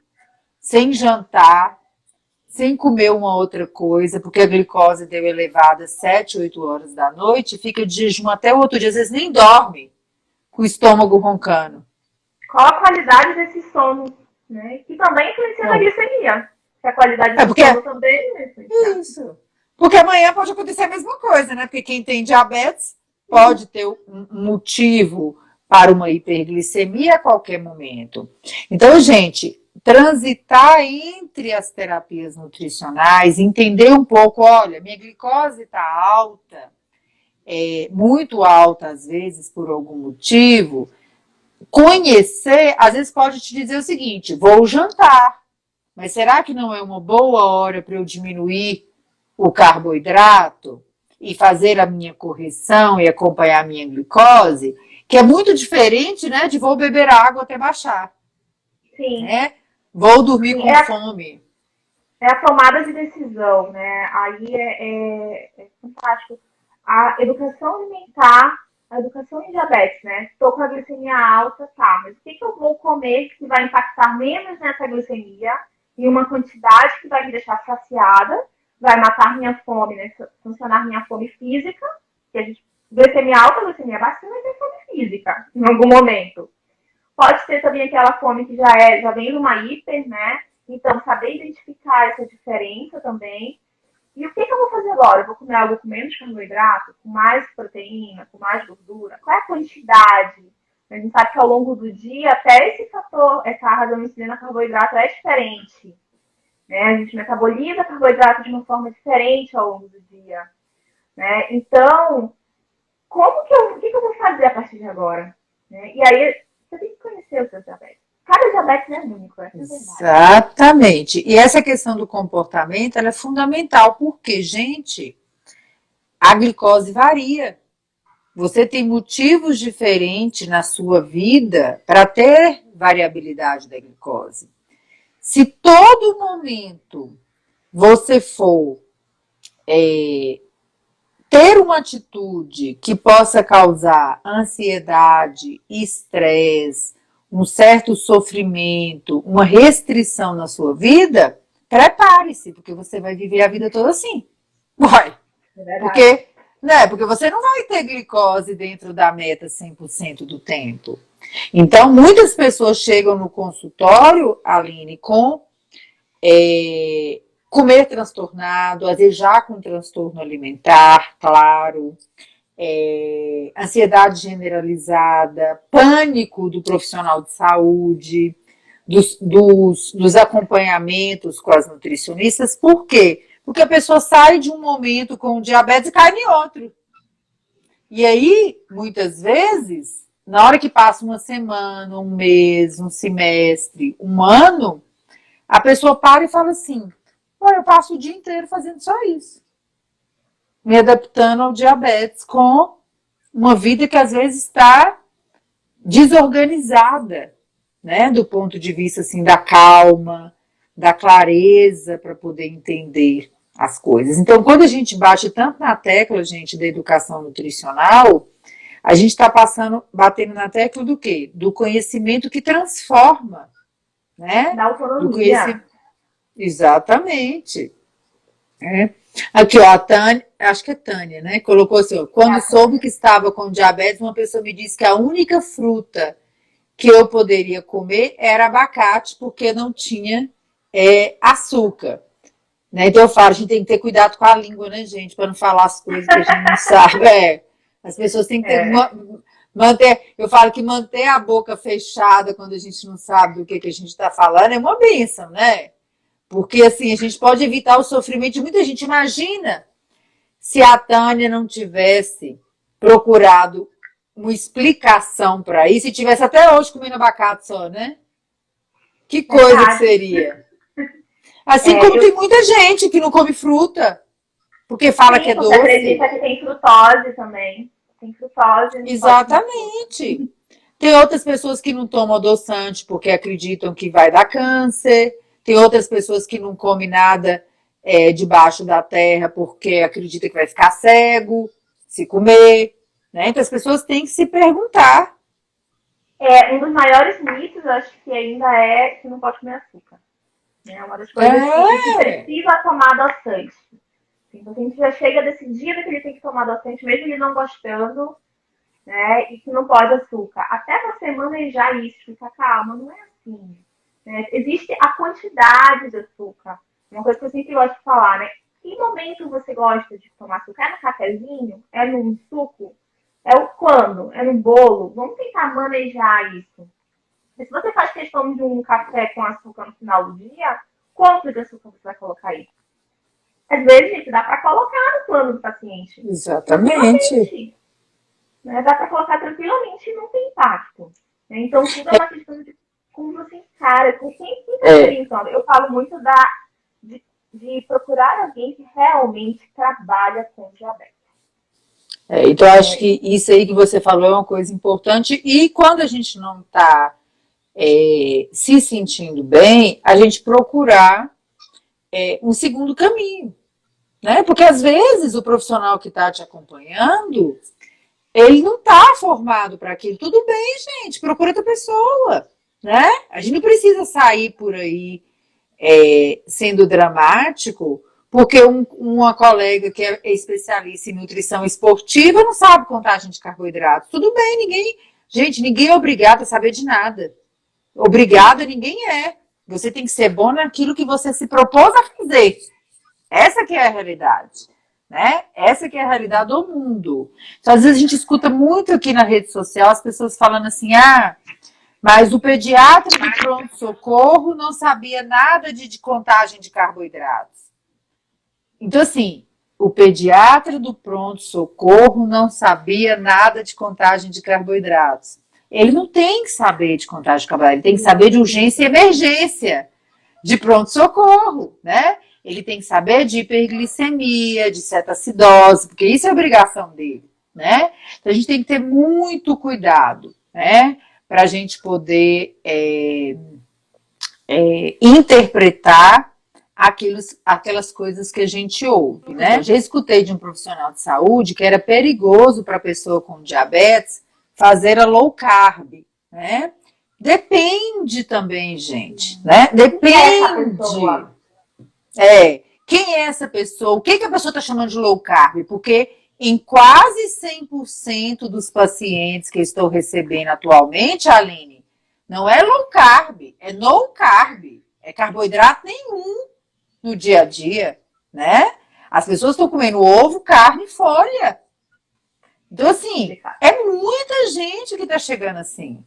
sem jantar, sem comer uma outra coisa, porque a glicose deu elevada às 7, 8 horas da noite, fica de jejum até o outro dia, às vezes nem dorme, com o estômago roncando. Qual a qualidade desse sono, né? Que também influencia na glicemia. Que a qualidade do sono também influencia. Isso. Porque amanhã pode acontecer a mesma coisa, né? Porque quem tem diabetes pode ter um motivo para uma hiperglicemia a qualquer momento. Então, gente, transitar entre as terapias nutricionais, entender um pouco, olha, minha glicose está alta, muito alta às vezes por algum motivo. Conhecer, às vezes pode te dizer o seguinte, vou jantar, mas será que não é uma boa hora para eu diminuir o carboidrato e fazer a minha correção e acompanhar a minha glicose? Que é muito diferente, né, de vou beber água até baixar. Sim. Né? Vou dormir com fome. É a tomada de decisão, né? Aí é fantástico. A educação alimentar, a educação em diabetes, né? Estou com a glicemia alta, tá, mas o que eu vou comer que vai impactar menos nessa glicemia em uma quantidade que vai me deixar saciada, vai matar minha fome, né? Funcionar minha fome física, que a gente, glicemia alta, glicemia baixa, vai ter fome física em algum momento. Pode ser também aquela fome que já vem numa hiper, né? Então, saber identificar essa diferença também. E o que eu vou fazer agora? Eu vou comer algo com menos carboidrato, com mais proteína, com mais gordura? Qual é a quantidade? A gente sabe que ao longo do dia, até esse fator, carga da insulina, carboidrato é diferente. Né? A gente metaboliza carboidrato de uma forma diferente ao longo do dia. Né? Então, o que eu vou fazer a partir de agora? Né? E aí, você tem que conhecer o seu diabetes. Cada diabetes é único, essa é a verdade. Exatamente. E essa questão do comportamento, ela é fundamental, porque, gente, a glicose varia. Você tem motivos diferentes na sua vida para ter variabilidade da glicose. Se todo momento você for ter uma atitude que possa causar ansiedade, estresse, um certo sofrimento, uma restrição na sua vida, prepare-se, porque você vai viver a vida toda assim. Vai. Porque você não vai ter glicose dentro da meta 100% do tempo. Então, muitas pessoas chegam no consultório, Aline, com comer transtornado, às vezes já com transtorno alimentar, claro, ansiedade generalizada, pânico do profissional de saúde, dos acompanhamentos com as nutricionistas. Por quê? Porque a pessoa sai de um momento com diabetes e cai em outro. E aí, muitas vezes, na hora que passa uma semana, um mês, um semestre, um ano, a pessoa para e fala assim, eu passo o dia inteiro fazendo só isso. Me adaptando ao diabetes com uma vida que às vezes está desorganizada, né? Do ponto de vista assim, da calma, da clareza para poder entender as coisas. Então, quando a gente bate tanto na tecla, gente, da educação nutricional, a gente está batendo na tecla do quê? Do conhecimento que transforma, né? Da autonomia. Exatamente. Aqui, ó, a Tânia, acho que é Tânia, né? Colocou assim, ó, quando soube que estava com diabetes, uma pessoa me disse que a única fruta que eu poderia comer era abacate, porque não tinha açúcar. Né? Então eu falo, a gente tem que ter cuidado com a língua, né, gente? Para não falar as coisas que a gente não sabe. As pessoas têm que ter manter. Eu falo que manter a boca fechada quando a gente não sabe do que a gente está falando é uma bênção, né? Porque assim, a gente pode evitar o sofrimento de muita gente. Imagina se a Tânia não tivesse procurado uma explicação para isso e tivesse até hoje comendo abacate só, né? Que coisa que Verdade. seria. Assim É, como tem muita gente que não come fruta, porque fala que sim, é você doce. acredita que tem frutose também. Tem frutose, não pode comer fruta. Exatamente. Tem outras pessoas que não tomam adoçante porque acreditam que vai dar câncer. Tem outras pessoas que não comem nada debaixo da terra porque acreditam que vai ficar cego se comer. Né? Então as pessoas têm que se perguntar. É, um dos maiores mitos, eu acho que ainda é que não pode comer açúcar. É uma das coisas que É, precisa tomar adoçante. Então, a gente já chega decidido que ele tem que tomar adoçante, mesmo ele não gostando, né? E que não pode açúcar. Até você manejar isso, ficar calma, não é assim. Né? Existe a quantidade de açúcar. Uma coisa que eu sempre gosto de falar, né? Que momento você gosta de tomar açúcar? É no cafezinho? É num suco? É o quando? É no bolo? Vamos tentar manejar isso. E se você faz questão de um café com açúcar no final do dia, quanto de açúcar você vai colocar aí? Às vezes, gente, dá para colocar no plano do paciente. exatamente. Tranquilamente. Né? Dá para colocar tranquilamente e não tem impacto. Né? Então, tudo é uma questão de como você encara, com quem está se É, orientando. Eu falo muito de procurar alguém que realmente trabalha com diabetes. então, acho que isso aí que você falou é uma coisa importante. E quando a gente não está se sentindo bem, a gente procurar um segundo caminho. Né? Porque às vezes o profissional que está te acompanhando, ele não está formado para aquilo. Tudo bem, gente, procura outra pessoa. Né? A gente não precisa sair por aí sendo dramático, porque uma colega que é especialista em nutrição esportiva não sabe contagem de carboidratos. Tudo bem, ninguém é obrigado a saber de nada. Obrigada ninguém é. Você tem que ser bom naquilo que você se propôs a fazer. Essa que é a realidade. Né? Essa que é a realidade do mundo. Então, às vezes a gente escuta muito aqui na rede social as pessoas falando assim, mas o pediatra do pronto-socorro não sabia nada de contagem de carboidratos. Então, assim, o pediatra do pronto-socorro não sabia nada de contagem de carboidratos. Ele não tem que saber de contagem de carboidratos, ele tem que saber de urgência e emergência, de pronto-socorro, né? Ele tem que saber de hiperglicemia, de cetoacidose, porque isso é obrigação dele, né? Então a gente tem que ter muito cuidado, né? Para a gente poder interpretar aquelas coisas que a gente ouve, né? Eu já escutei de um profissional de saúde que era perigoso para a pessoa com diabetes fazer a low carb, né? Depende também, gente, né? Quem é essa Depende. pessoa? Quem é essa pessoa? O que a pessoa está chamando de low carb? Porque em quase 100% dos pacientes que eu estou recebendo atualmente, Aline, não é low carb, é no carb. É carboidrato nenhum no dia a dia, né? As pessoas estão comendo ovo, carne e folha. Então, assim, é muita gente que está chegando assim.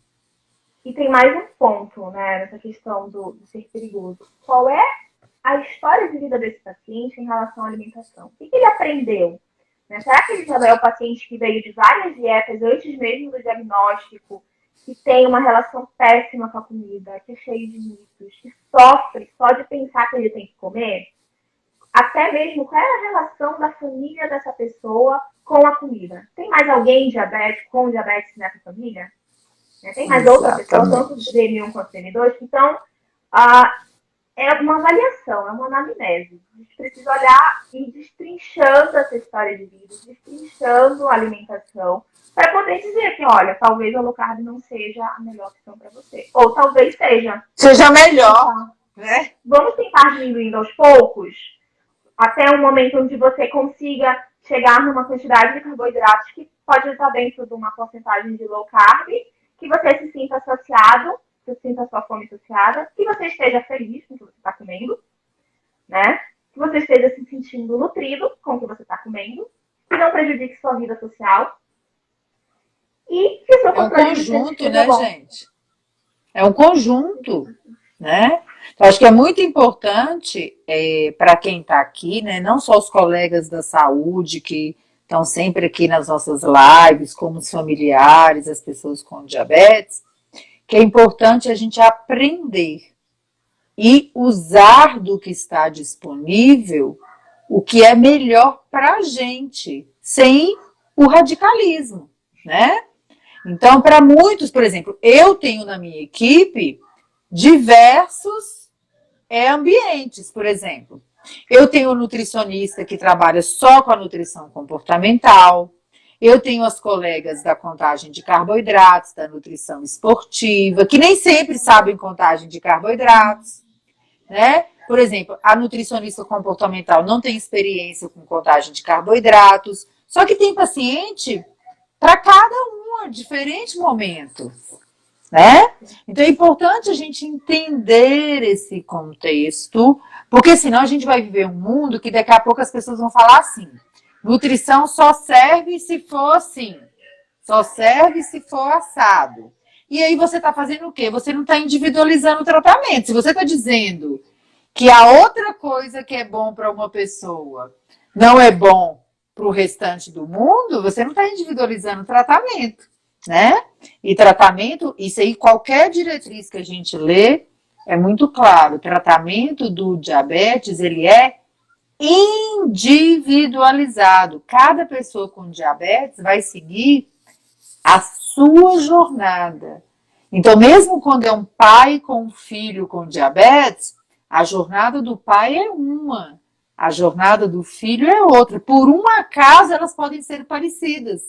E tem mais um ponto, né, nessa questão do ser perigoso. Qual é a história de vida desse paciente em relação à alimentação? O que ele aprendeu? Né? Será que ele já é o paciente que veio de várias dietas antes mesmo do diagnóstico, que tem uma relação péssima com a comida, que é cheio de mitos, que sofre só de pensar que ele tem que comer? Até mesmo qual é a relação da família dessa pessoa com a comida? Tem mais alguém diabético, com diabetes nessa família? Tem mais outra pessoa, tanto Exatamente. DM1 quanto DM2? Então, é uma avaliação, é uma anamnese. A gente precisa olhar e ir destrinchando essa história de vida, destrinchando a alimentação, para poder dizer que, olha, talvez a low carb não seja a melhor opção para você. Ou talvez seja. Seja melhor, né? Vamos tentar diminuindo aos poucos, até um momento onde você consiga chegar numa quantidade de carboidratos que pode estar dentro de uma porcentagem de low carb, que você se sinta saciado, que você sinta a sua fome saciada, que você esteja feliz com o que você está comendo, né? Que você esteja se sentindo nutrido com o que você está comendo, que não prejudique sua vida social e que o seu É um controle glicêmico conjunto, esteja né, bom. gente? É um conjunto, né? Então, acho que é muito importante para quem está aqui, né? Não só os colegas da saúde que estão sempre aqui nas nossas lives, como os familiares, as pessoas com diabetes, que é importante a gente aprender e usar do que está disponível o que é melhor para a gente, sem o radicalismo, né? Então, para muitos, por exemplo, eu tenho na minha equipe diversos ambientes, por exemplo. Eu tenho um nutricionista que trabalha só com a nutrição comportamental. Eu tenho as colegas da contagem de carboidratos, da nutrição esportiva, que nem sempre sabem contagem de carboidratos, né? Por exemplo, a nutricionista comportamental não tem experiência com contagem de carboidratos, só que tem paciente para cada um, diferente momento, né? Então é importante a gente entender esse contexto, porque senão a gente vai viver um mundo que daqui a pouco as pessoas vão falar assim: nutrição só serve se for assim, só serve se for assado. E aí você está fazendo o quê? Você não está individualizando o tratamento. Se você está dizendo que a outra coisa que é bom para uma pessoa não é bom para o restante do mundo, você não está individualizando o tratamento, né? E tratamento, isso aí, qualquer diretriz que a gente lê, é muito claro. O tratamento do diabetes, ele é individualizado. Cada pessoa com diabetes vai seguir a sua jornada. Então, mesmo quando é um pai com um filho com diabetes, a jornada do pai é uma, a jornada do filho é outra. Por um acaso, elas podem ser parecidas,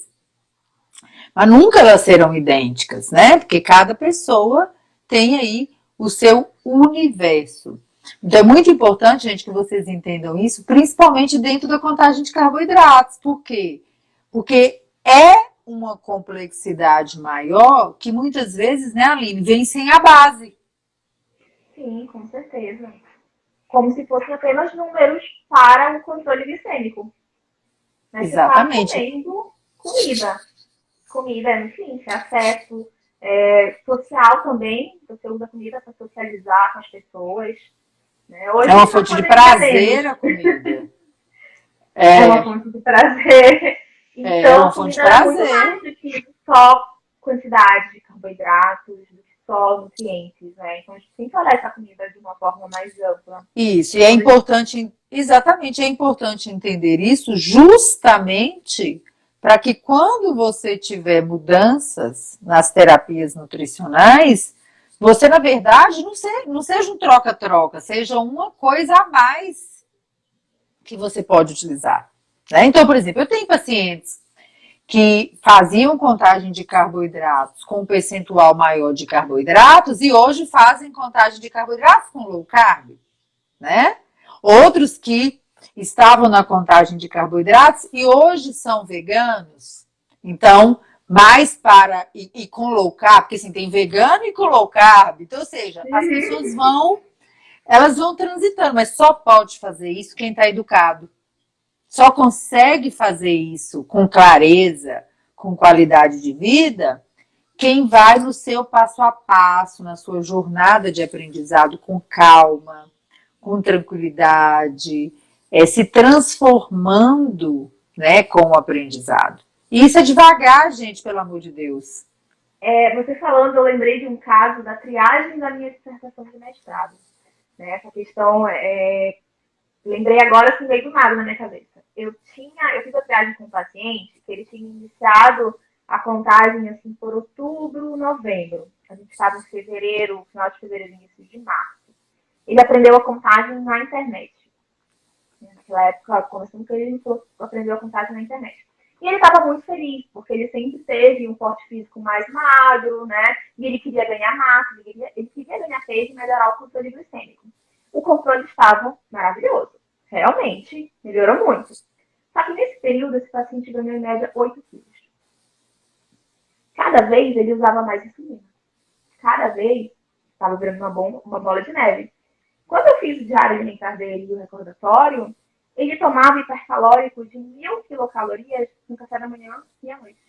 mas nunca elas serão idênticas, né? Porque cada pessoa tem aí o seu universo. Então é muito importante, gente, que vocês entendam isso, principalmente dentro da contagem de carboidratos. Por quê? Porque é uma complexidade maior que muitas vezes, né, Aline, vem sem a base. Sim, com certeza. Como se fossem apenas números para o controle glicêmico. Mas você está Exatamente. comendo comida. Comida, enfim, acesso social também. Você usa comida para socializar com as pessoas. Né? Hoje, É uma na fonte de pandemia prazer menos. a comida. É uma É, fonte de prazer. é Então, uma a fonte de comida é muito prazer. mais do que só quantidade de carboidratos, do que só nutrientes, né? Então, a gente tem que olhar essa comida de uma forma mais ampla. Isso, e é importante, exatamente, é importante entender isso justamente para que quando você tiver mudanças nas terapias nutricionais, você, na verdade, não seja um troca-troca, seja uma coisa a mais que você pode utilizar, né? Então, por exemplo, eu tenho pacientes que faziam contagem de carboidratos com um percentual maior de carboidratos e hoje fazem contagem de carboidratos com low carb, né? Outros que estavam na contagem de carboidratos e hoje são veganos. Então, mais para. E com low carb, porque assim, tem vegano e com low carb. Então, ou seja, as pessoas elas vão transitando, mas só pode fazer isso quem está educado. Só consegue fazer isso com clareza, com qualidade de vida, quem vai no seu passo a passo, na sua jornada de aprendizado com calma, com tranquilidade, se transformando, né, com o aprendizado. E isso é devagar, gente, pelo amor de Deus. Você falando, eu lembrei de um caso da triagem da minha dissertação de mestrado. Né? Essa questão, lembrei agora, assim, veio do nada na minha cabeça. Eu fiz a triagem com um paciente que ele tinha iniciado a contagem assim por outubro, novembro. A gente estava em fevereiro, final de fevereiro, início de março. Ele aprendeu a contagem na internet. Naquela época, começando com ele aprendeu a contagem na internet. E ele estava muito feliz, porque ele sempre teve um porte físico mais magro, né? E ele queria ganhar massa, ele queria ganhar peso e melhorar o controle glicêmico. O controle estava maravilhoso. Realmente, melhorou muito. Só que nesse período, esse paciente ganhou em média 8 quilos. Cada vez ele usava mais insulina. Cada vez estava virando uma bola de neve. Quando eu fiz o diário alimentar dele e o recordatório, ele tomava hipercalórico de 1.000 quilocalorias no café da manhã e à noite.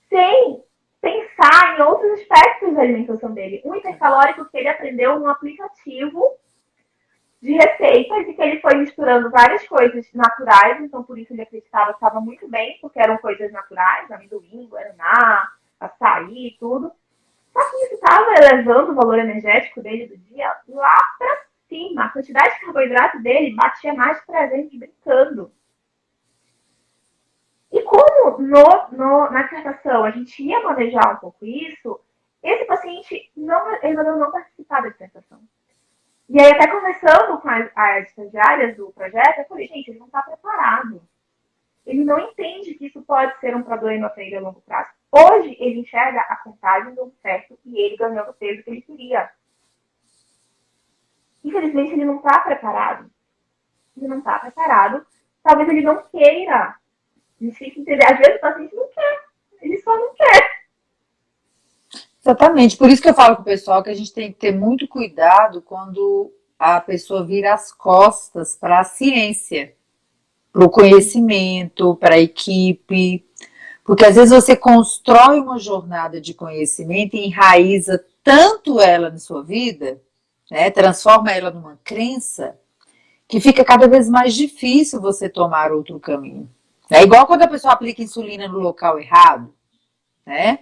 Sem pensar em outros aspectos da alimentação dele. Um hipercalórico que ele aprendeu num aplicativo de receitas e que ele foi misturando várias coisas naturais, então por isso ele acreditava que estava muito bem, porque eram coisas naturais, amendoim, guaraná, açaí e tudo. Só que isso estava elevando o valor energético dele do dia lá para cima. A quantidade de carboidrato dele batia mais de 300 brincando. E como na dissertação a gente ia manejar um pouco isso, esse paciente resolveu não participar da dissertação. E aí, até conversando com as estagiárias do projeto, eu falei, gente, ele não está preparado. Ele não entende que isso pode ser um problema para ele a longo prazo. Hoje, ele enxerga a contagem deu certo e ele ganhou o peso que ele queria. Infelizmente, ele não está preparado. Ele não está preparado. Talvez ele não queira. A gente tem que entender. Às vezes, o paciente não quer. Ele só não quer. Exatamente, por isso que eu falo com o pessoal que a gente tem que ter muito cuidado quando a pessoa vira as costas para a ciência, para o conhecimento, para a equipe, porque às vezes você constrói uma jornada de conhecimento e enraiza tanto ela na sua vida, né, transforma ela numa crença, que fica cada vez mais difícil você tomar outro caminho. É igual quando a pessoa aplica insulina no local errado, né?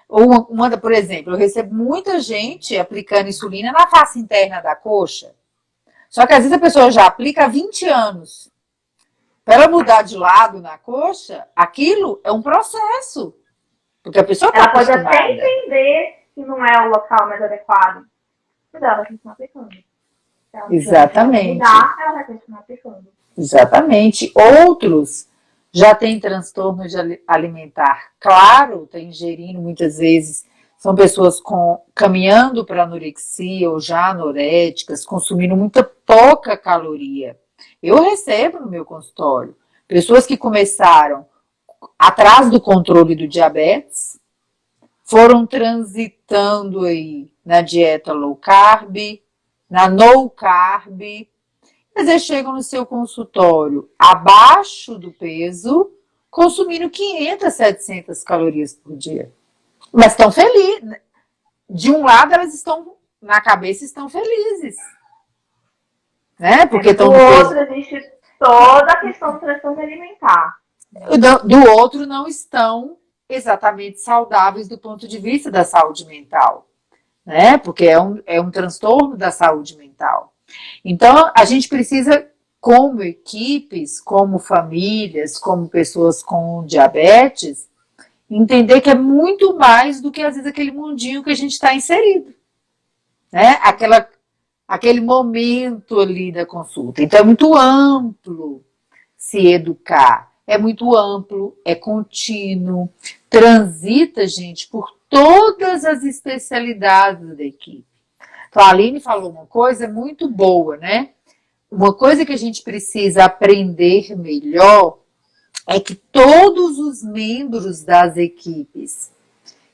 Ou por exemplo, eu recebo muita gente aplicando insulina na face interna da coxa. Só que às vezes a pessoa já aplica há 20 anos. Para ela mudar de lado na coxa, aquilo é um processo. Porque a pessoa está Ela pode acostumada. até entender que não é o local mais adequado, mas ela vai continuar aplicando. Se ela não Exatamente. mudar, ela vai continuar aplicando. Exatamente. Outros já têm transtorno alimentar claro, está ingerindo muitas vezes, são pessoas caminhando para anorexia ou já anoréticas, consumindo muita pouca caloria. Eu recebo no meu consultório pessoas que começaram atrás do controle do diabetes, foram transitando aí na dieta low carb, na no carb, mas eles chegam no seu consultório abaixo do peso, consumindo 500, 700 calorias por dia. Mas estão felizes. De um lado, elas estão, na cabeça, estão felizes. Né? Porque do outro, existe toda a questão do transtorno alimentar. Do outro, não estão exatamente saudáveis do ponto de vista da saúde mental. Né? Porque é um transtorno da saúde mental. Então, a gente precisa, como equipes, como famílias, como pessoas com diabetes, entender que é muito mais do que, às vezes, aquele mundinho que a gente está inserido. Né? Aquele momento ali da consulta. Então, é muito amplo se educar. É muito amplo, é contínuo, transita, gente, por todas as especialidades da equipe. Então, a Aline falou uma coisa muito boa, né? Uma coisa que a gente precisa aprender melhor é que todos os membros das equipes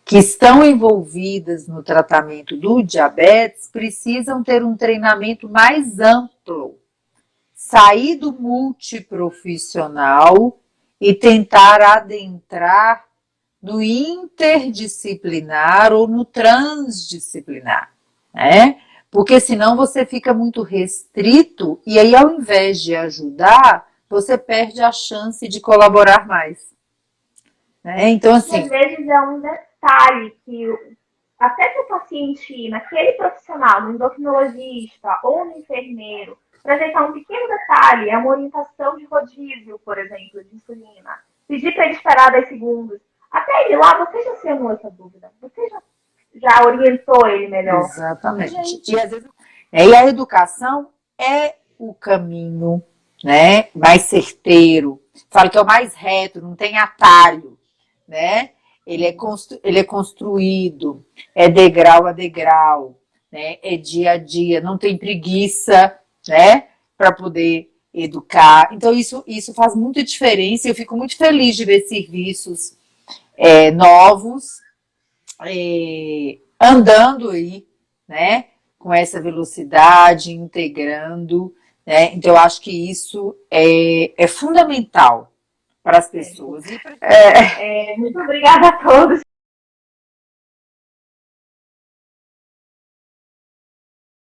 que estão envolvidas no tratamento do diabetes precisam ter um treinamento mais amplo, sair do multiprofissional e tentar adentrar no interdisciplinar ou no transdisciplinar. Né? Porque senão você fica muito restrito e aí, ao invés de ajudar, você perde a chance de colaborar mais. Né? Então, assim. E às vezes é um detalhe que até que o paciente, naquele profissional, no endocrinologista ou no enfermeiro, para ajeitar um pequeno detalhe, é uma orientação de rodízio, por exemplo, de insulina. Pedir para ele esperar 10 segundos. Até ele lá, você já sanou essa dúvida. Você já orientou ele melhor. Exatamente. E, às vezes, e a educação é o caminho, né, mais certeiro. Falo que é o mais reto, não tem atalho, né? Ele é construído, é degrau a degrau, né? É dia a dia, não tem preguiça, né, para poder educar. Então isso faz muita diferença. Eu fico muito feliz de ver serviços novos andando aí, né, com essa velocidade, integrando, né? Então eu acho que isso é fundamental para as pessoas. Muito obrigada a todos